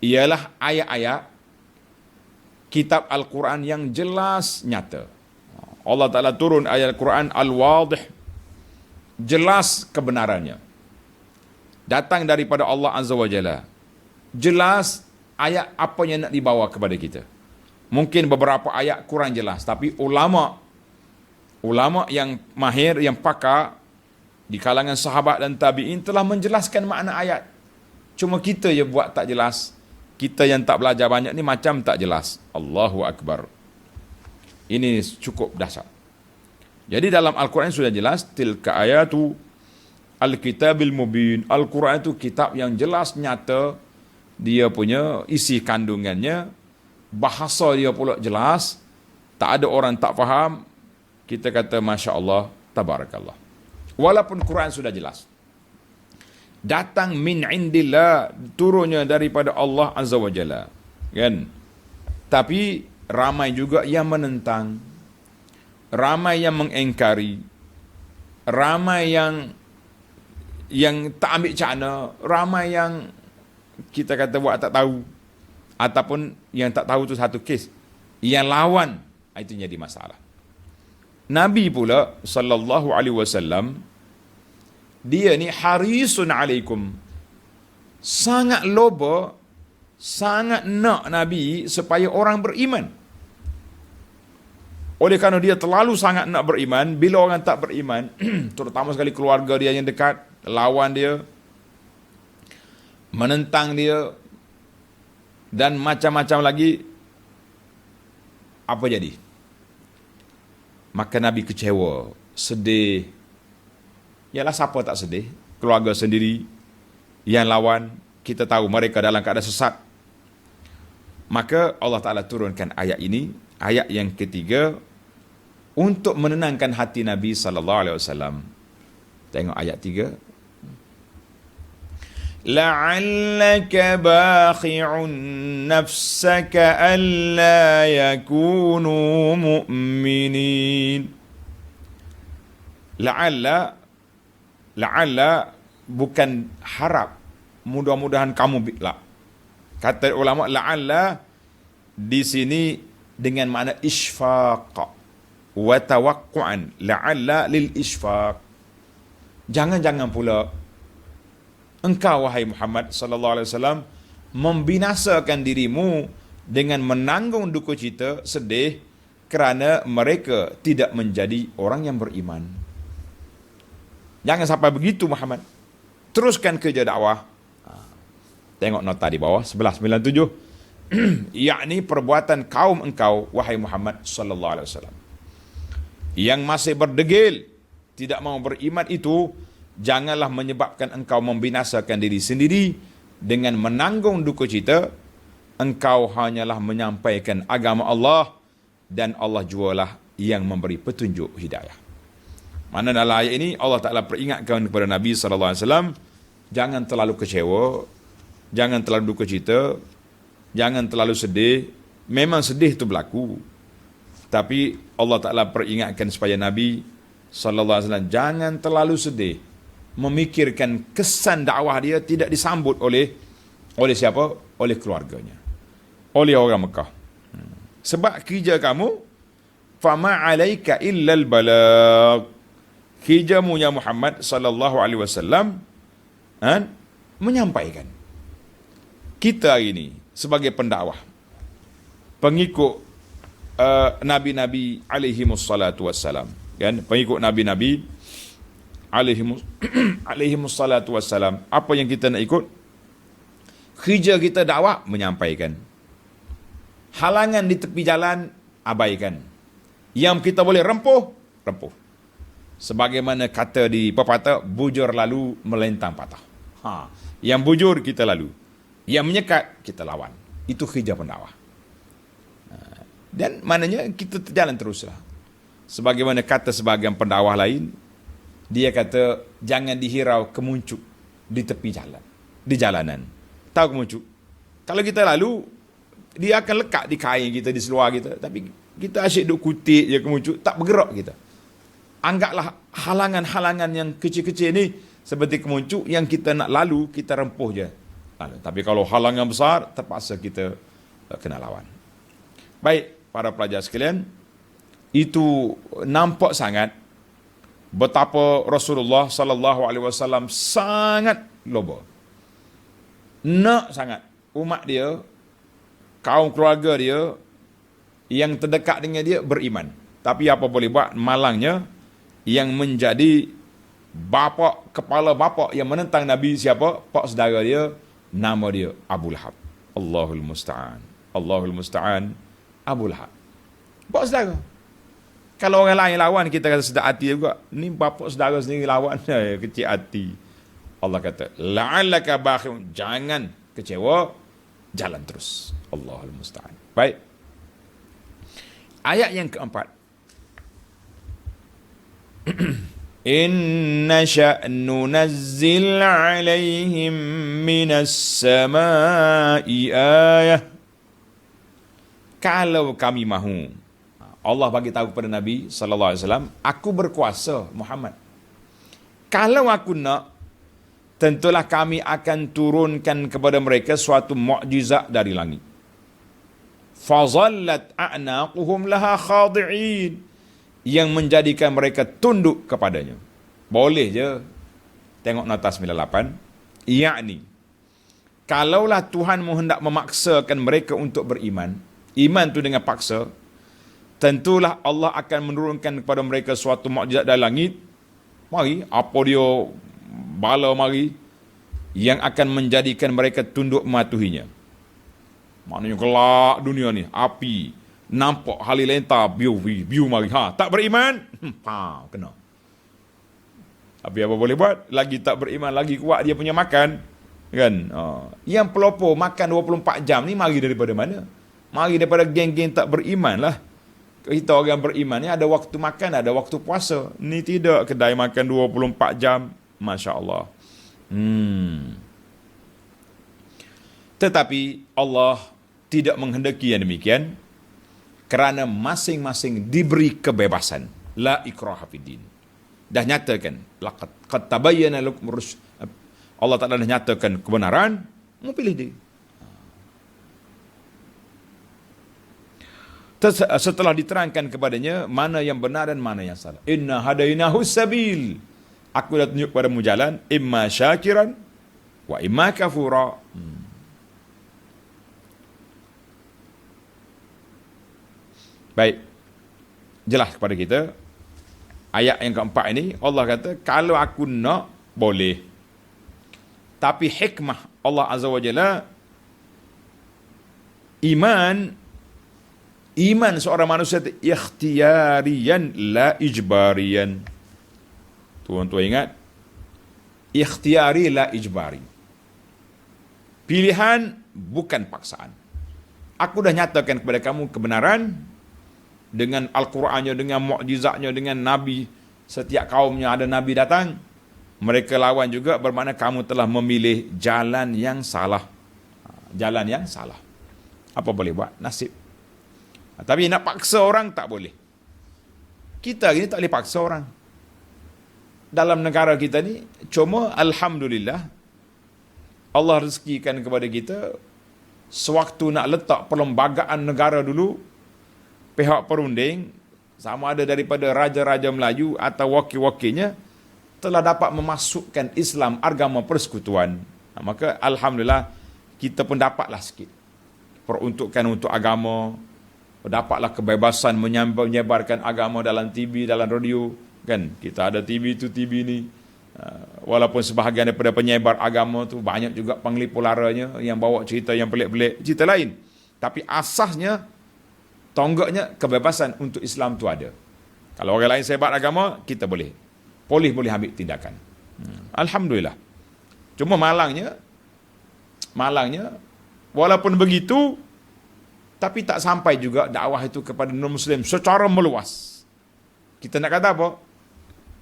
ialah ayat-ayat kitab Al-Quran yang jelas nyata. Allah Ta'ala turun ayat Al-Quran al-wadih, jelas kebenarannya. Datang daripada Allah Azza wa Jalla. Jelas ayat apa yang nak dibawa kepada kita. Mungkin beberapa ayat kurang jelas, tapi ulama yang mahir, yang pakar di kalangan sahabat dan tabi'in telah menjelaskan makna ayat. Cuma kita je buat tak jelas. Kita yang tak belajar banyak ni macam tak jelas. Allahu Akbar. Ini cukup dahsyat. Jadi dalam Al-Quran sudah jelas, tilka ayatu al-kitabil mubin. Al-Quran itu kitab yang jelas, nyata. Dia punya isi kandungannya, bahasa dia pula jelas. Tak ada orang tak faham. Kita kata Masya Allah, Tabarakallah. Walaupun Quran sudah jelas. Datang min indillah, turunnya daripada Allah Azza wa Jalla. Kan? Tapi ramai juga yang menentang. Ramai yang mengingkari, ramai yang tak ambil cakna, ramai yang kita kata buat tak tahu, ataupun yang tak tahu tu satu kes, yang lawan, itu jadi masalah. Nabi pula sallallahu alaihi wasallam, dia ni harisun alaikum, sangat loba, sangat nak Nabi supaya orang beriman. Oleh kerana dia terlalu sangat nak beriman, bila orang tak beriman, terutama sekali keluarga dia yang dekat, lawan dia, menentang dia, dan macam-macam lagi, apa jadi? Maka Nabi kecewa, sedih. Yalah, siapa tak sedih? Keluarga sendiri, yang lawan, kita tahu mereka dalam keadaan sesat. Maka Allah Ta'ala turunkan ayat ini, ayat yang ketiga, untuk menenangkan hati Nabi sallallahu alaihi wasallam. Tengok ayat 3. La'allaka bakhi'un nafsaka alla yakunu mu'minin. La'alla bukan harap, mudah-mudahan kamu lah. Kata ulama la'alla di sini dengan makna isfaq wa tawaqqu'an, la'alla lil isfaq. Jangan-jangan pula engkau wahai Muhammad sallallahu alaihi wasallam membinasakan dirimu dengan menanggung duka cita, sedih kerana mereka tidak menjadi orang yang beriman. Jangan sampai begitu Muhammad. Teruskan kerja dakwah. Tengok nota di bawah 1197. Yakni perbuatan kaum engkau wahai Muhammad sallallahu alaihi wasallam yang masih berdegil tidak mau beriman itu, janganlah menyebabkan engkau membinasakan diri sendiri dengan menanggung duka cita. Engkau hanyalah menyampaikan agama Allah dan Allah jualah yang memberi petunjuk hidayah. Mana dalam ayat ini Allah Ta'ala peringatkan kepada Nabi SAW, jangan terlalu kecewa, jangan terlalu duka cita, jangan terlalu sedih. Memang sedih itu berlaku, tapi Allah Ta'ala peringatkan supaya Nabi SAW jangan terlalu sedih, memikirkan kesan dakwah dia tidak disambut oleh siapa? Oleh keluarganya, oleh orang Mekah. Sebab kerja kamu, fama alaika illal balagh, kerjamu ya Muhammad sallallahu alaihi wasallam menyampaikan. Kita hari ini sebagai pendakwah, pengikut nabi-nabi alaihimus salatu wassalam, kan, pengikut nabi-nabi alaihimus salatu wassalam, apa yang kita nak ikut? Kerja kita dakwah, menyampaikan. Halangan di tepi jalan, abaikan. Yang kita boleh rempuh. Sebagaimana kata di pepatah, bujur lalu melentang patah. Yang bujur kita lalu, yang menyekat kita lawan. Itu kerja pendakwah. Dan maknanya kita terjalan teruslah. Sebagaimana kata sebagian pendakwah lain, dia kata jangan dihirau kemuncuk di tepi jalan, di jalanan. Tahu kemuncuk? Kalau kita lalu, dia akan lekat di kain kita, di seluar kita. Tapi kita asyik duk kutip je kemuncuk, tak bergerak kita. Anggaplah halangan-halangan yang kecil-kecil ni seperti kemuncuk yang kita nak lalu, kita rempuh je. Tapi kalau halangan besar, terpaksa kita kena lawan. Baik, para pelajar sekalian, itu nampak sangat betapa Rasulullah sallallahu alaihi wasallam sangat loba. Nak sangat umat dia, kaum keluarga dia yang terdekat dengan dia beriman. Tapi apa boleh buat, malangnya yang menjadi kepala bapa yang menentang Nabi siapa? Pak saudara dia, nama dia Abu Lahab. Allahul Musta'an. Abu Lahab. Pak saudara. Kalau orang lain lawan, kita kata sedap hati juga. Ni bapa saudara sendiri lawan, kecil hati. Allah kata, la'allaka bakhirun, jangan kecewa, jalan terus. Allahul Musta'an. Baik. Ayat yang keempat. Inna sya'nu nazzil alaihim minas sama'i ayah. Kalau kami mahu, Allah bagi tahu kepada Nabi sallallahu alaihi wasallam, aku berkuasa Muhammad. Kalau aku nak, tentulah kami akan turunkan kepada mereka suatu mukjizat dari langit. Fazallat a'naquhum laha khadi'in, yang menjadikan mereka tunduk kepadanya. Boleh je tengok nota 98. Yakni, kalaulah Tuhanmu hendak memaksakan mereka untuk beriman, iman tu dengan paksa, tentulah Allah akan menurunkan kepada mereka suatu mukjizat dari langit. Mari, apa dia bala mari, yang akan menjadikan mereka tunduk mematuhinya. Maknanya gelap dunia ni, api, nampak halilintar, biu mari. Tak beriman, kena. Tapi apa boleh buat? Lagi tak beriman, lagi kuat dia punya makan, kan? Yang pelopor makan 24 jam ni mari daripada mana? Mari daripada geng-geng tak beriman lah. Kita orang beriman ni ada waktu makan, ada waktu puasa. Ni tidak, kedai makan 24 jam. Masya Allah. Tetapi Allah tidak menghendaki yang demikian, kerana masing-masing diberi kebebasan. La ikraha fiddin. Dah nyatakan, laqad tabayyana lakum rusyd. Allah Ta'ala dah nyatakan kebenaran, mau pilih dia. Setelah diterangkan kepadanya mana yang benar dan mana yang salah. Inna hadainahu sabil. Aku dah tunjuk padamu jalan, imma syakiran wa imma kafura. Baik, jelas kepada kita ayat yang keempat ini. Allah kata, kalau aku nak, boleh. Tapi hikmah Allah Azza wa Jalla, iman seorang manusia itu ikhtiyarian la ijbarian. Tuan-tuan ingat, ikhtiyari la ijbari. Pilihan bukan paksaan. Aku dah nyatakan kepada kamu kebenaran, dengan Al-Qurannya, dengan mukjizatnya, dengan Nabi. Setiap kaumnya ada Nabi datang, mereka lawan juga, bermakna kamu telah memilih jalan yang salah. Jalan yang salah. Apa boleh buat? Nasib. Tapi nak paksa orang tak boleh. Kita ni tak boleh paksa orang. Dalam negara kita ni, cuma Alhamdulillah, Allah rezekikan kepada kita, sewaktu nak letak perlembagaan negara dulu, pihak perunding, sama ada daripada raja-raja Melayu atau wakil-wakilnya, telah dapat memasukkan Islam, agama persekutuan. Maka Alhamdulillah, kita pun dapatlah sikit peruntukan untuk agama, dapatlah kebebasan menyebarkan agama dalam TV, dalam radio. Kan, kita ada TV tu, TV ni. Walaupun sebahagian daripada penyebar agama tu banyak juga penglipu laranya yang bawa cerita yang pelik-pelik, cerita lain. Tapi asasnya, tonggaknya kebebasan untuk Islam tu ada. Kalau orang lain sebar agama, kita boleh. Polis boleh ambil tindakan. Alhamdulillah. Cuma malangnya, walaupun begitu, tapi tak sampai juga dakwah itu kepada non-Muslim secara meluas. Kita nak kata apa?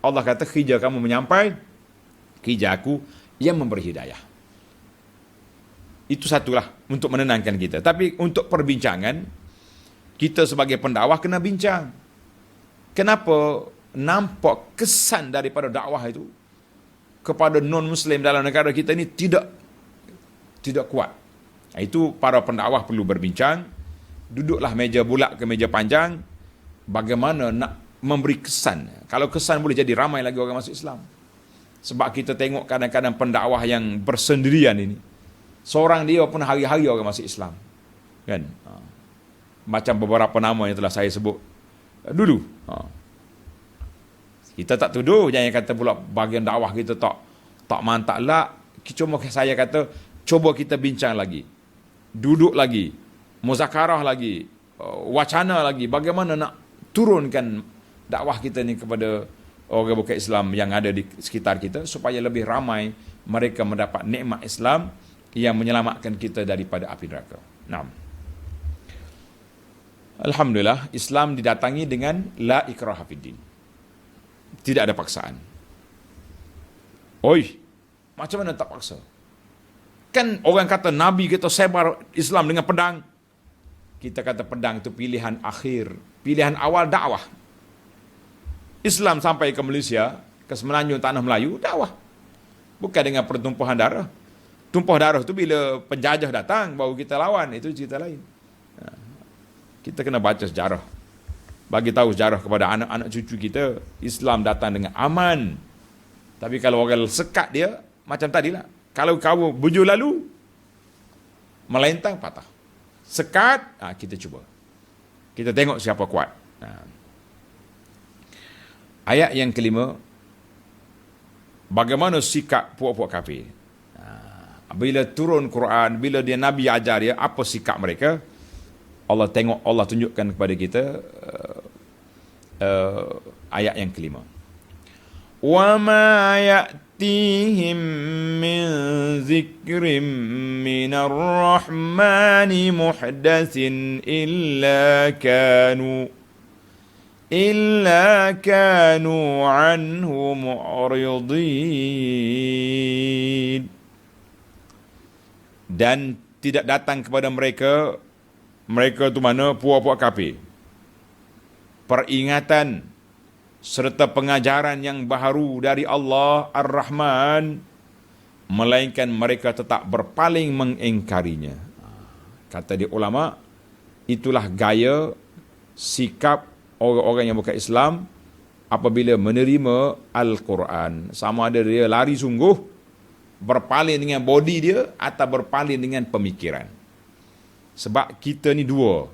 Allah kata, kerja kamu menyampai, kerja aku yang memberi hidayah. Itu satulah untuk menenangkan kita. Tapi untuk perbincangan, kita sebagai pendakwah kena bincang. Kenapa nampak kesan daripada dakwah itu kepada non-Muslim dalam negara kita ini tidak kuat. Itu para pendakwah perlu berbincang. Duduklah meja bulat ke meja panjang, bagaimana nak memberi kesan. Kalau kesan boleh jadi ramai lagi orang masuk Islam. Sebab kita tengok kadang-kadang pendakwah yang bersendirian ini, seorang dia pun hari-hari orang masuk Islam. Kan? Macam beberapa nama yang telah saya sebut dulu. Kita tak tuduh, jangan kata pula bahagian dakwah kita tak mantap lah. Cuma saya kata, cuba kita bincang lagi. Duduk lagi. Muzakarah lagi. Wacana lagi. Bagaimana nak turunkan dakwah kita ni kepada orang bukan Islam yang ada di sekitar kita, supaya lebih ramai mereka mendapat nikmat Islam yang menyelamatkan kita daripada api neraka. Naam. Alhamdulillah, Islam didatangi dengan la ikraha fiddin. Tidak ada paksaan. Oi, macam mana tak paksa? Kan orang kata Nabi kita sebar Islam dengan pedang. Kita kata pedang itu pilihan akhir, pilihan awal dakwah. Islam sampai ke Malaysia, ke Semenanjung Tanah Melayu, dakwah. Bukan dengan pertumpahan darah. Tumpah darah itu bila penjajah datang, baru kita lawan, itu cerita lain. Kita kena baca sejarah. Bagi tahu sejarah kepada anak-anak cucu kita, Islam datang dengan aman. Tapi kalau orang sekat dia, macam tadilah. Kalau kau bujur lalu, melentang patah. Sekat, kita cuba. Kita tengok siapa kuat. Ayat yang kelima, bagaimana sikap puak-puak kafir. Bila turun Quran, bila dia Nabi ajar dia, apa sikap mereka, Allah tengok, Allah tunjukkan kepada kita ayat yang kelima. وَمَا يَأْتِيهِمْ مِنْ ذِكْرٍ مِنَ الرَّحْمَنِ مُحْدَثٍ إِلَّا كَانُوا عَنْهُ مُعْرِضِينَ. Dan tidak datang kepada mereka itu mana? Puak-puak kafir. Peringatan serta pengajaran yang baharu dari Allah Ar-Rahman, melainkan mereka tetap berpaling mengingkarinya. Kata di ulama, itulah gaya sikap orang-orang yang bukan Islam apabila menerima Al-Quran. Sama ada dia lari sungguh, berpaling dengan body dia, atau berpaling dengan pemikiran. Sebab kita ni dua.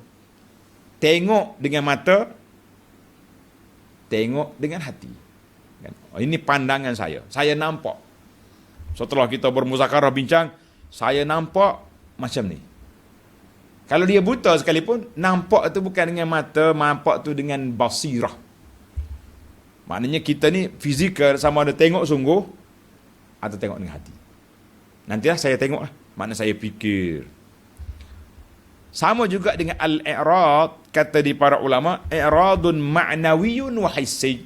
Tengok dengan mata, tengok dengan hati. Ini pandangan saya. Saya nampak. Setelah kita bermuzakarah bincang, saya nampak macam ni. Kalau dia buta sekalipun, nampak tu bukan dengan mata, nampak tu dengan basirah. Maknanya kita ni fizikal, sama ada tengok sungguh atau tengok dengan hati. Nantilah saya tengok lah, makna saya fikir. Sama juga dengan al-i'rad, kata di para ulama, i'radun ma'nawiyun wa hissi.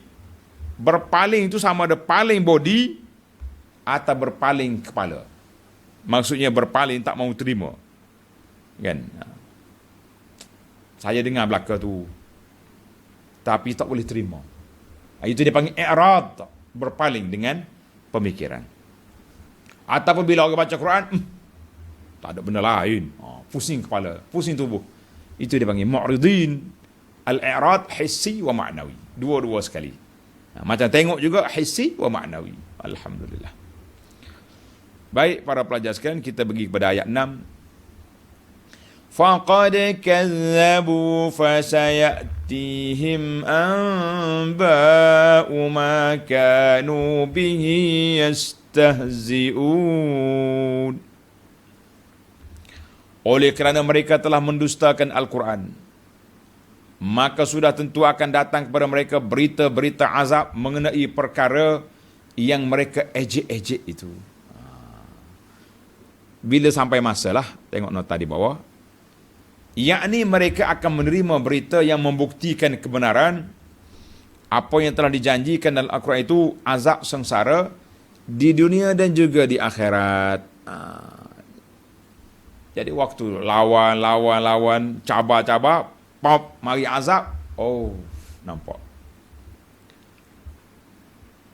Berpaling itu sama ada paling body atau berpaling kepala. Maksudnya berpaling tak mau terima. Kan? Saya dengar belaka tu, tapi tak boleh terima. Itu dia panggil i'rad, berpaling dengan pemikiran. Ataupun bila orang baca Quran, tak ada benda lain, pusing kepala, pusing tubuh. Itu dia panggil mu'ridin. Al-i'rad hissi wa ma'nawi. Dua-dua sekali. Macam tengok juga hissi wa ma'nawi. Alhamdulillah. Baik para pelajar sekalian, kita pergi kepada ayat 6. فَقَدْ كَذَّبُوا فَسَيَأْتِيهِمْ أَنْبَاءُ مَا كَانُوا بِهِ يَسْتَهْزِئُونَ. Oleh kerana mereka telah mendustakan Al-Quran, maka sudah tentu akan datang kepada mereka berita-berita azab mengenai perkara yang mereka ejek-ejek itu. Bila sampai masalah, tengok nota di bawah, yakni mereka akan menerima berita yang membuktikan kebenaran apa yang telah dijanjikan dalam Al-Quran itu, azab sengsara di dunia dan juga di akhirat. Jadi waktu lawan, cabar, pop, mari azab, nampak.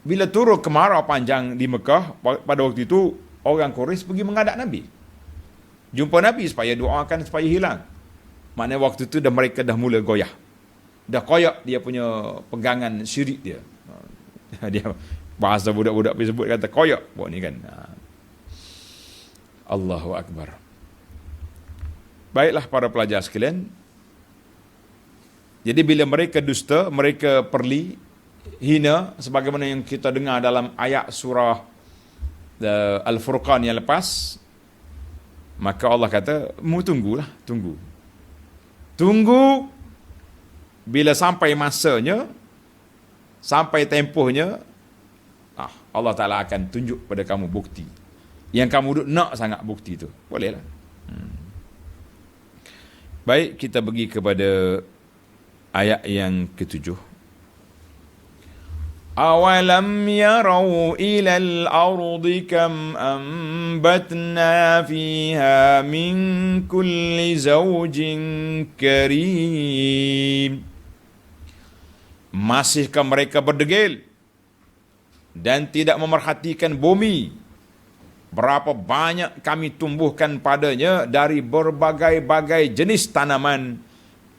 Bila turun kemarau panjang di Mekah, pada waktu itu, orang Quraisy pergi menghadap Nabi. Jumpa Nabi supaya doakan supaya hilang. Maknanya waktu itu mereka dah mula goyah. Dah koyak dia punya pegangan syirik dia. Dia bahasa budak-budak sebut kata koyak. Buat ni kan. Allahu Akbar. Baiklah para pelajar sekalian. Jadi bila mereka dusta, mereka perli, hina, sebagaimana yang kita dengar dalam ayat surah Al-Furqan yang lepas, maka Allah kata, mu tunggulah, tunggu bila sampai masanya, sampai tempohnya, Allah Ta'ala akan tunjuk pada kamu bukti yang kamu nak sangat bukti itu. Bolehlah. Baik, kita pergi kepada ayat yang ke-7. أَوَلَمْ يَرَوْا إِلَى الْأَرْضِ كَمْ أَنْبَتْنَا فِيهَا مِنْ كُلِّ زَوْجٍ كَرِيمٍ. Masihkah mereka berdegil dan tidak memerhatikan bumi, berapa banyak kami tumbuhkan padanya dari berbagai-bagai jenis tanaman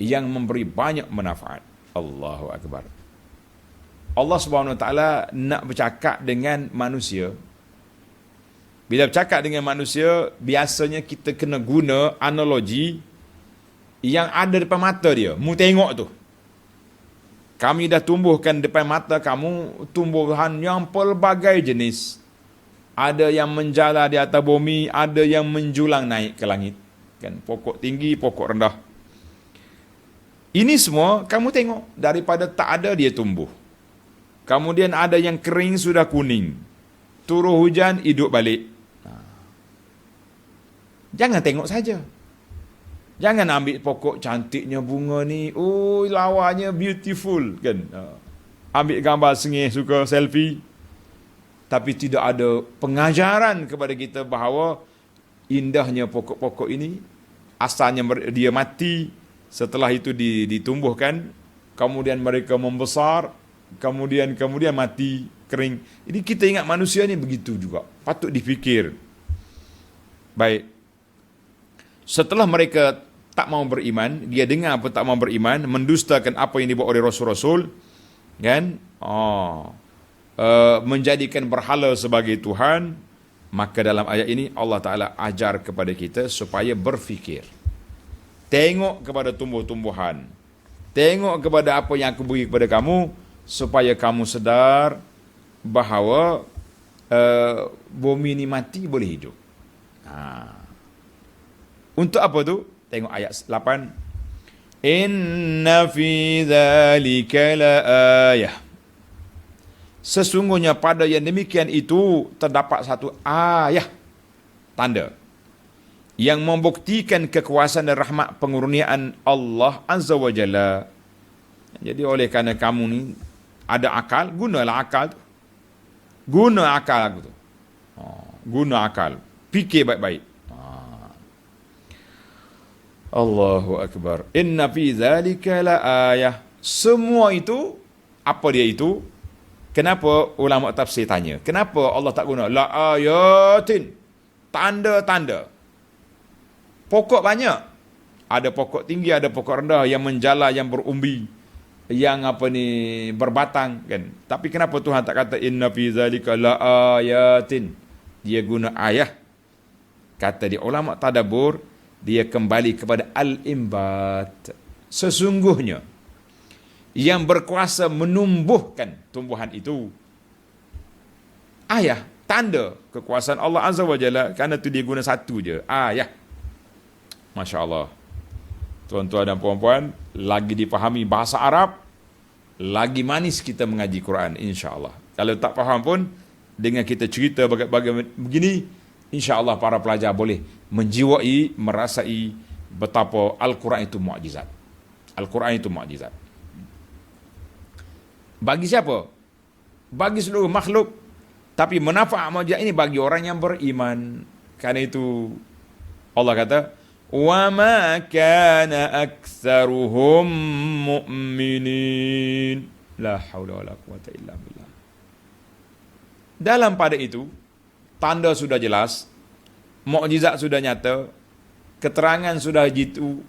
yang memberi banyak manfaat. Allahu Akbar. Allah Subhanahu Wa Taala nak bercakap dengan manusia. Bila bercakap dengan manusia, biasanya kita kena guna analogi yang ada depan mata dia. Mu tengok tu. Kami dah tumbuhkan depan mata kamu tumbuhan yang pelbagai jenis. Ada yang menjala di atas bumi, ada yang menjulang naik ke langit. Kan, pokok tinggi, pokok rendah. Ini semua kamu tengok, daripada tak ada dia tumbuh. Kemudian ada yang kering sudah kuning. Turun hujan, hidup balik. Jangan tengok saja. Jangan ambil pokok cantiknya bunga ni. Oh, lawanya beautiful. Kan? Ambil gambar sengih, suka selfie. Tapi tidak ada pengajaran kepada kita bahawa indahnya pokok-pokok ini, asalnya dia mati, setelah itu ditumbuhkan, kemudian mereka membesar, kemudian mati, kering. Ini kita ingat manusia ni begitu juga. Patut dipikir. Baik. Setelah mereka tak mau beriman, dia dengar apa tak mau beriman, mendustakan apa yang dibawa oleh Rasul-Rasul, kan? Menjadikan berhala sebagai Tuhan, maka dalam ayat ini Allah Ta'ala ajar kepada kita supaya berfikir. Tengok kepada tumbuh-tumbuhan. Tengok kepada apa yang aku beri kepada kamu, supaya kamu sedar bahawa bumi ni mati boleh hidup. Untuk apa tu? Tengok ayat 8. Inna fi dhalika la ayah. Sesungguhnya pada yang demikian itu terdapat satu ayah, tanda. yang membuktikan kekuasaan dan rahmat pengurniaan Allah Azza wa Jalla. Jadi oleh kerana kamu ni ada akal, gunalah akal tu. Guna akal tu. Guna akal. Fikir baik-baik. Allahu Akbar. Inna fi zalika la ayah. Semua itu, apa dia itu? Kenapa ulama tafsir tanya? Kenapa Allah tak guna la ayatin? Tanda-tanda. Pokok banyak. Ada pokok tinggi, ada pokok rendah, yang menjala, yang berumbi, yang berbatang kan. Tapi kenapa Tuhan tak kata inna fi zalika la ayatin? Dia guna ayah. Kata di ulama tadabbur, dia kembali kepada al-imbat. Sesungguhnya yang berkuasa menumbuhkan tumbuhan itu ayah, tanda kekuasaan Allah Azza wa Jalla. Kerana tu dia guna satu je, ayah. Masya Allah. Tuan-tuan dan puan-puan, lagi dipahami bahasa Arab, lagi manis kita mengaji Quran, insya-Allah. Kalau tak faham pun, dengan kita cerita bagaimana begini, insya-Allah para pelajar boleh menjiwai, merasai betapa Al-Quran itu mukjizat. Al-Quran itu mukjizat. Bagi siapa? Bagi seluruh makhluk. Tapi manfaat mukjizat ini bagi orang yang beriman. Karena itu Allah kata, wa ma kana aktsaruhum mu'minin. La haula wala quwata illa billah. Dalam pada itu, tanda sudah jelas, mukjizat sudah nyata, keterangan sudah jitu,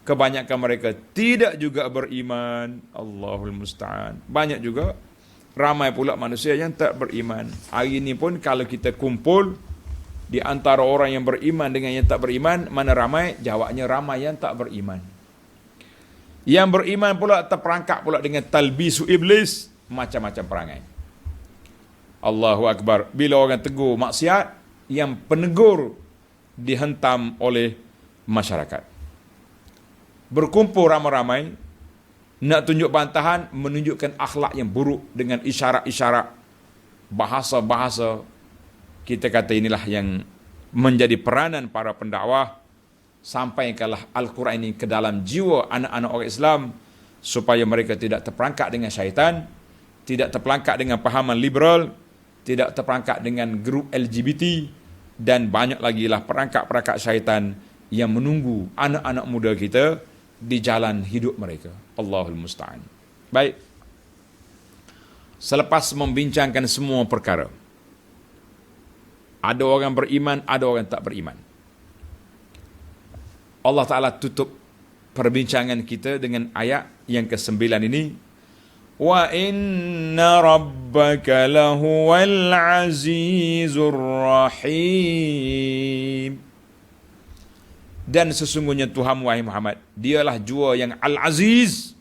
kebanyakan mereka tidak juga beriman. Allahul musta'an. Banyak juga, ramai pula manusia yang tak beriman. Hari ini pun kalau kita kumpul di antara orang yang beriman dengan yang tak beriman, mana ramai? Jawabnya ramai yang tak beriman. Yang beriman pula terperangkap pula dengan talbisu iblis, macam-macam perangai. Allahu Akbar. Bila orang tegur maksiat, yang penegur dihentam oleh masyarakat. Berkumpul ramai-ramai, nak tunjuk bantahan, menunjukkan akhlak yang buruk dengan isyarat-isyarat, bahasa-bahasa. Kita kata inilah yang menjadi peranan para pendakwah, sampaikanlah Al-Quran ini ke dalam jiwa anak-anak orang Islam, supaya mereka tidak terperangkap dengan syaitan, tidak terperangkap dengan pahaman liberal, tidak terperangkap dengan grup LGBT, dan banyak lagi lah perangkap-perangkap syaitan yang menunggu anak-anak muda kita di jalan hidup mereka. Allahul musta'an. Baik. Selepas membincangkan semua perkara, ada orang beriman, ada orang tak beriman. Allah Ta'ala tutup perbincangan kita dengan ayat yang ke-9 ini. Wa inna rabbaka lahuwal azizur rahim. Dan sesungguhnya Tuhan wahai Muhammad, dialah jua yang al-aziz.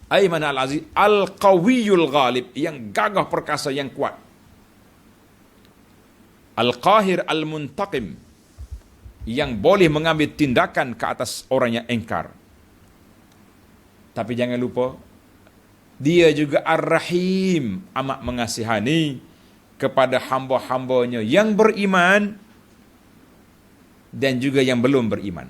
Mana al-aziz? Al-qawiyul ghalib, yang gagah perkasa, yang kuat. Al-qahir al-muntaqim, yang boleh mengambil tindakan ke atas orang yang engkar. Tapi jangan lupa, dia juga ar-rahim, amat mengasihani kepada hamba-hambanya yang beriman dan juga yang belum beriman.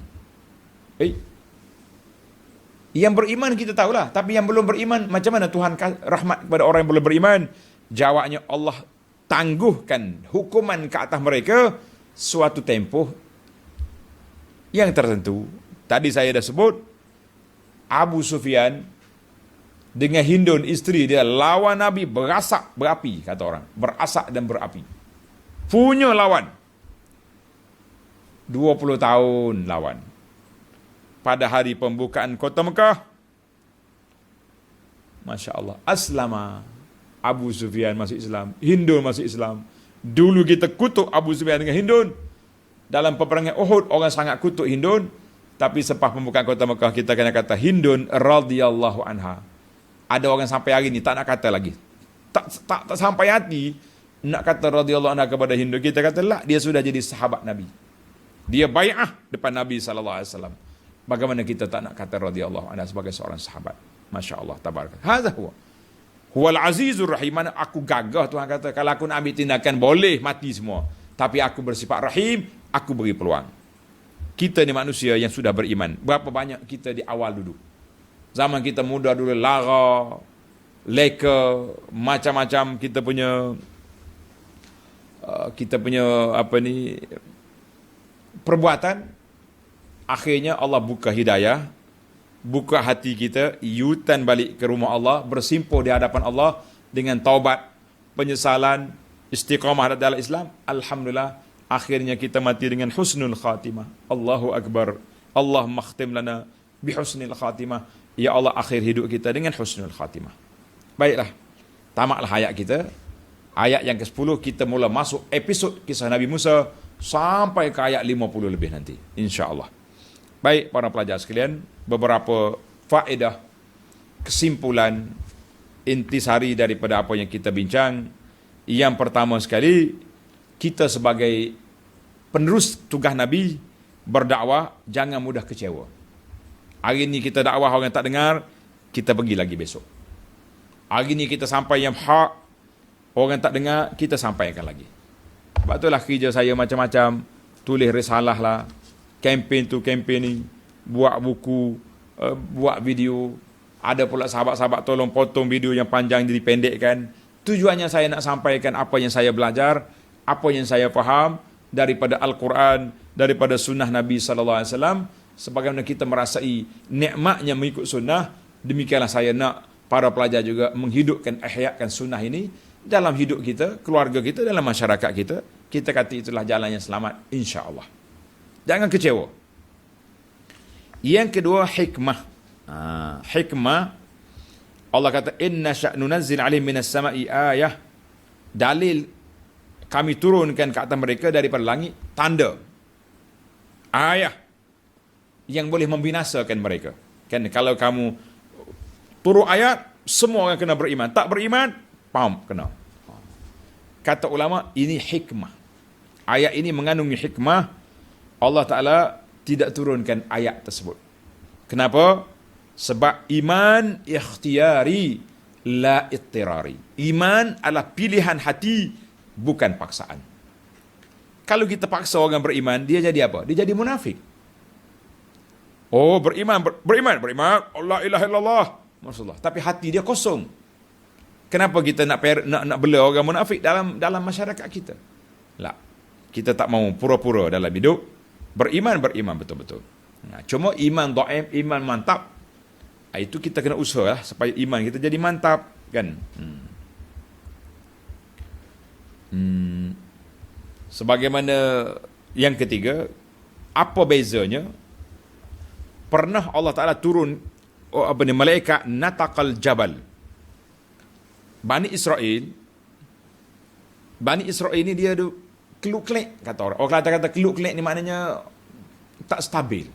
Yang beriman kita tahulah, tapi yang belum beriman, macam mana Tuhan rahmat kepada orang yang belum beriman? Jawabnya, Allah tangguhkan hukuman ke atas mereka suatu tempoh yang tertentu. Tadi saya dah sebut, Abu Sufyan dengan Hindun, isteri dia, lawan Nabi berasak berapi, kata orang. Berasak dan berapi. Punya lawan. 20 tahun lawan. Pada hari pembukaan kota Mekah, Masya Allah, aslama. Abu Sufyan masuk Islam, Hindun masuk Islam. Dulu kita kutuk Abu Sufyan dengan Hindun. Dalam peperangan Uhud, orang sangat kutuk Hindun. Tapi selepas pembukaan kota Mekah, kita kena kata Hindun radhiyallahu anha. Ada orang sampai hari ni tak nak kata lagi. Tak sampai hati nak kata radhiyallahu anha kepada Hindun. Kita kata lah, dia sudah jadi sahabat Nabi. Dia bai'ah depan Nabi SAW. Bagaimana kita tak nak kata radhiyallahu anha sebagai seorang sahabat? Masya Allah, tabarakallah. Hadza huwal azizur rahim. Mana aku gagah, Tuhan kata, kalau aku nak ambil tindakan boleh mati semua, tapi aku bersifat rahim, aku beri peluang. Kita ni manusia yang sudah beriman. Berapa banyak kita di awal dulu. Zaman kita muda dulu, lara, leka, macam-macam kita punya perbuatan. Akhirnya Allah buka hidayah, buka hati kita, yutan balik ke rumah Allah, bersimpuh di hadapan Allah dengan taubat, penyesalan, istiqamah dalam Islam. Alhamdulillah, akhirnya kita mati dengan husnul khatimah. Allahu Akbar. Allah makhtim lana bihusnil khatimah. Ya Allah, akhir hidup kita dengan husnul khatimah. Baiklah, tamatlah ayat kita. Ayat yang ke-10 kita mula masuk episod kisah Nabi Musa sampai ke ayat 50 lebih nanti, insya-Allah. Baik para pelajar sekalian, beberapa faedah, kesimpulan, intisari daripada apa yang kita bincang. Yang pertama sekali, kita sebagai penerus tugas Nabi berdakwah jangan mudah kecewa. Hari ini kita dakwah orang tak dengar, kita pergi lagi besok. Hari ini kita sampai yang hak, orang tak dengar, kita sampaikan lagi. Sebab itulah kerja saya macam-macam, tulis risalah lah, kempen tu kempen ni, buat buku, buat video. Ada pula sahabat-sahabat tolong potong video yang panjang jadi pendekkan. Tujuannya saya nak sampaikan apa yang saya belajar, apa yang saya faham daripada Al-Quran, daripada sunnah Nabi SAW. Sebagaimana kita merasai nikmatnya mengikut sunnah, demikianlah saya nak para pelajar juga menghidupkan, ihyakan sunnah ini dalam hidup kita, keluarga kita, dalam masyarakat kita. Kita kata itulah jalan yang selamat, insya-Allah. Jangan kecewa. Yang kedua, hikmah. Hikmah, Allah kata, inna sya'nu nazzil alaihim minas sama'i ayah. Dalil kami turunkan ke atas mereka daripada langit tanda, ayah yang boleh membinasakan mereka. Kan kalau kamu turun ayat, semua orang kena beriman. Tak beriman, kena. Kata ulama, ini hikmah. Ayat ini mengandungi hikmah. Allah Ta'ala tidak turunkan ayat tersebut. Kenapa? Sebab iman ikhtiyari, la ittirari. Iman adalah pilihan hati, bukan paksaan. Kalau kita paksa orang beriman, dia jadi apa? Dia jadi munafik. Oh, beriman. Allah ilaha illallah, Rasulullah. Tapi hati dia kosong. Kenapa kita nak bela orang munafik dalam masyarakat kita? La. Kita tak mau pura-pura dalam hidup. Beriman betul-betul. Nah, cuma iman dhaif, iman mantap, itu kita kena usaha lah supaya iman kita jadi mantap, kan? Sebagaimana yang ketiga, apa bezanya? Pernah Allah Ta'ala turun malaikat nataqal jabal. Bani Israel ni dia ada keluk-kelek, kata orang. Orang kata keluk-kelek ni maknanya tak stabil.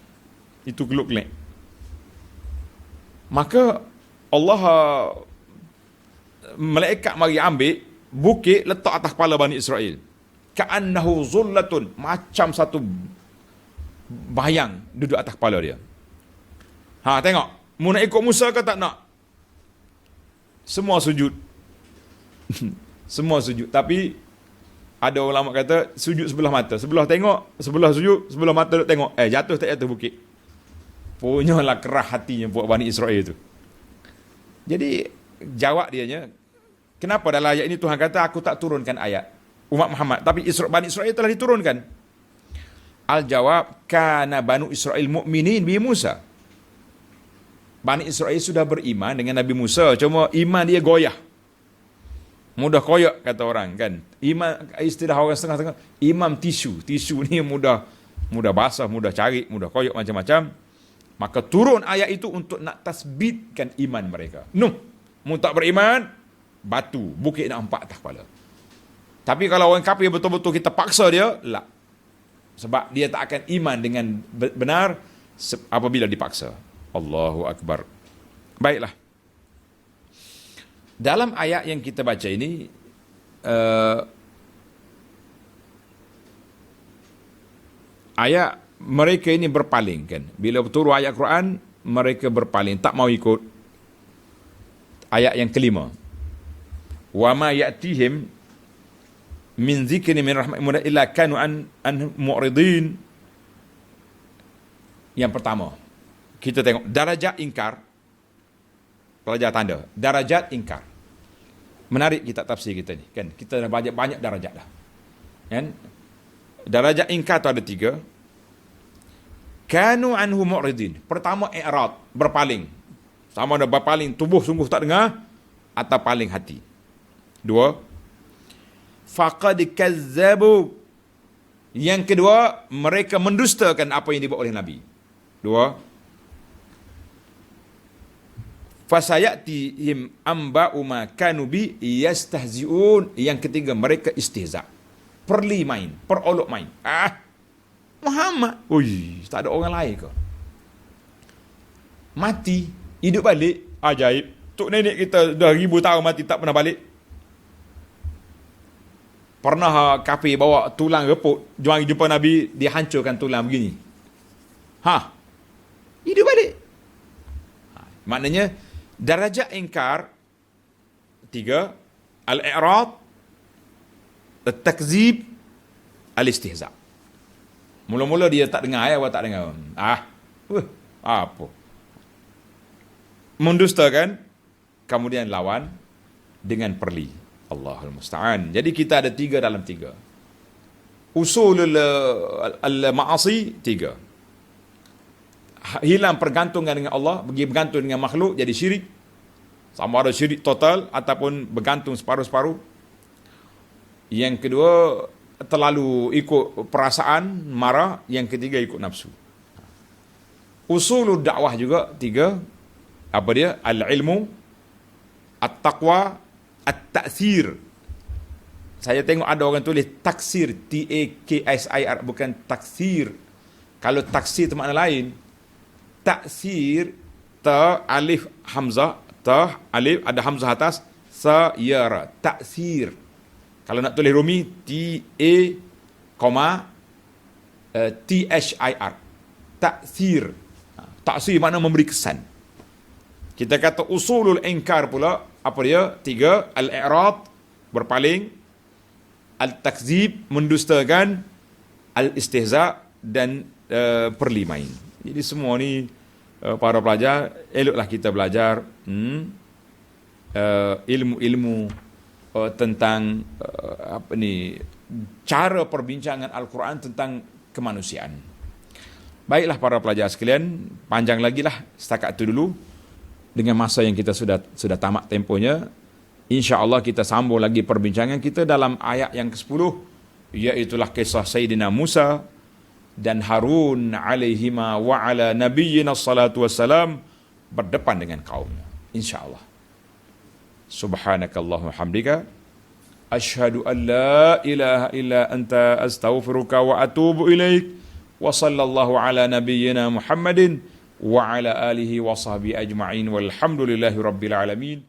Itu keluk-kelek. Maka Allah, malaikat mari ambil bukit letak atas kepala Bani Israel. Ka'annahu zullatun, macam satu bayang duduk atas kepala dia. Tengok, mu nak ikut Musa ke tak nak? Semua sujud. Semua sujud. Tapi ada ulama kata sujud sebelah mata. Sebelah tengok, sebelah sujud, sebelah mata duk tengok. Jatuh tak jatuh bukit. Punyalah kerah hatinya buat Bani Israel itu. Jadi jawab dianya, kenapa dalam ayat ini Tuhan kata aku tak turunkan ayat umat Muhammad, tapi Bani Israel telah diturunkan? Al-jawab, kana Banu Israel mu'minin bi Musa. Bani Israel sudah beriman dengan Nabi Musa, cuma iman dia goyah. Mudah koyak kata orang, kan? Iman, istilah orang setengah-setengah, imam tisu. Tisu ni mudah basah, mudah cari, mudah koyak macam-macam. Maka turun ayat itu untuk nak tasbitkan iman mereka. Mu tak beriman, batu, bukit nak empat atas kepala. Tapi kalau orang kafir betul-betul kita paksa dia, lah. Sebab dia tak akan iman dengan benar apabila dipaksa. Allahu Akbar. Baiklah. Dalam ayat yang kita baca ini, ayat mereka ini berpaling, kan? Bila turun ayat Quran, mereka berpaling, tak mau ikut. Ayat yang kelima. Wa ma ya'tihim min dzikrin min rahmatin illa kanu an mu'ridin. Yang pertama, kita tengok darajat ingkar. Pelajar tanda, darajat ingkar. Menarik kita tafsir kita ni, kan? Kita dah banyak darajat dah. Kan? Darajat ingkar tu ada 3. Kanu anhu mu'ridin. Pertama, i'rad, berpaling. Sama ada berpaling, tubuh sungguh tak dengar, atau paling hati. 2. Faqad kazzabu. Yang kedua, mereka mendustakan apa yang dibuat oleh Nabi. 2. Fasayatihim amba'u ma kanu bi yastahzi'un. Yang ketiga, mereka istihza. Perli main, perolok main. Muhammad, tak ada orang lain ke? Mati, hidup balik, ajaib. Tok nenek kita dah 1000 tahun mati tak pernah balik. Pernah kafir bawa tulang reput, jumpa Nabi, dia hancurkan tulang begini. Hidup balik. Maknanya darajat ingkar 3, al-i'rad, at-takzib, al-istihza. Mula-mula dia tak dengar, awak tak dengar. Apa? Mendustakan, kemudian lawan dengan perli. Allahul musta'an. Jadi kita ada 3 dalam 3. Usulul al-ma'asi 3. Hilang pergantungan dengan Allah, pergi bergantung dengan makhluk, jadi syirik. Sama ada syirik total ataupun bergantung separuh-separuh. Yang kedua, terlalu ikut perasaan, marah. Yang ketiga, ikut nafsu. Usulul dakwah juga 3. Apa dia? Al-ilmu, at-taqwa, at-ta'thir. Saya tengok ada orang tulis taksir, T-A-K-S-I-R, bukan taksir. Kalau taksir itu makna lain. Taksir, ta, alif, hamzah, ta, alif, ada hamzah atas, sa, yara, taksir. Kalau nak tulis Rumi, T-A, T-H-I-R. Taksir. Taksir makna memberi kesan. Kita kata usulul ingkar pula, apa dia? 3, al-i'rad, berpaling, al-takzib, mendustakan, al-istihza, dan perli main. Jadi semua ni para pelajar, eloklah kita belajar ilmu-ilmu tentang cara perbincangan Al-Quran tentang kemanusiaan. Baiklah para pelajar sekalian, panjang lagi lah setakat itu dulu. Dengan masa yang kita sudah tamat tempohnya, insya-Allah kita sambung lagi perbincangan kita dalam ayat yang ke-10, iaitulah kisah Sayyidina Musa dan Harun alaihima wa ala nabiyyina salatu wassalam berdepan dengan kaumnya, insya-Allah. Subhanakallahumma hamdika asyhadu an la ilaha illa anta astaghfiruka wa atubu ilaik. Wa sallallahu ala nabiyyina Muhammadin wa ala alihi wa sahbihi ajma'in walhamdulillahi rabbil alamin.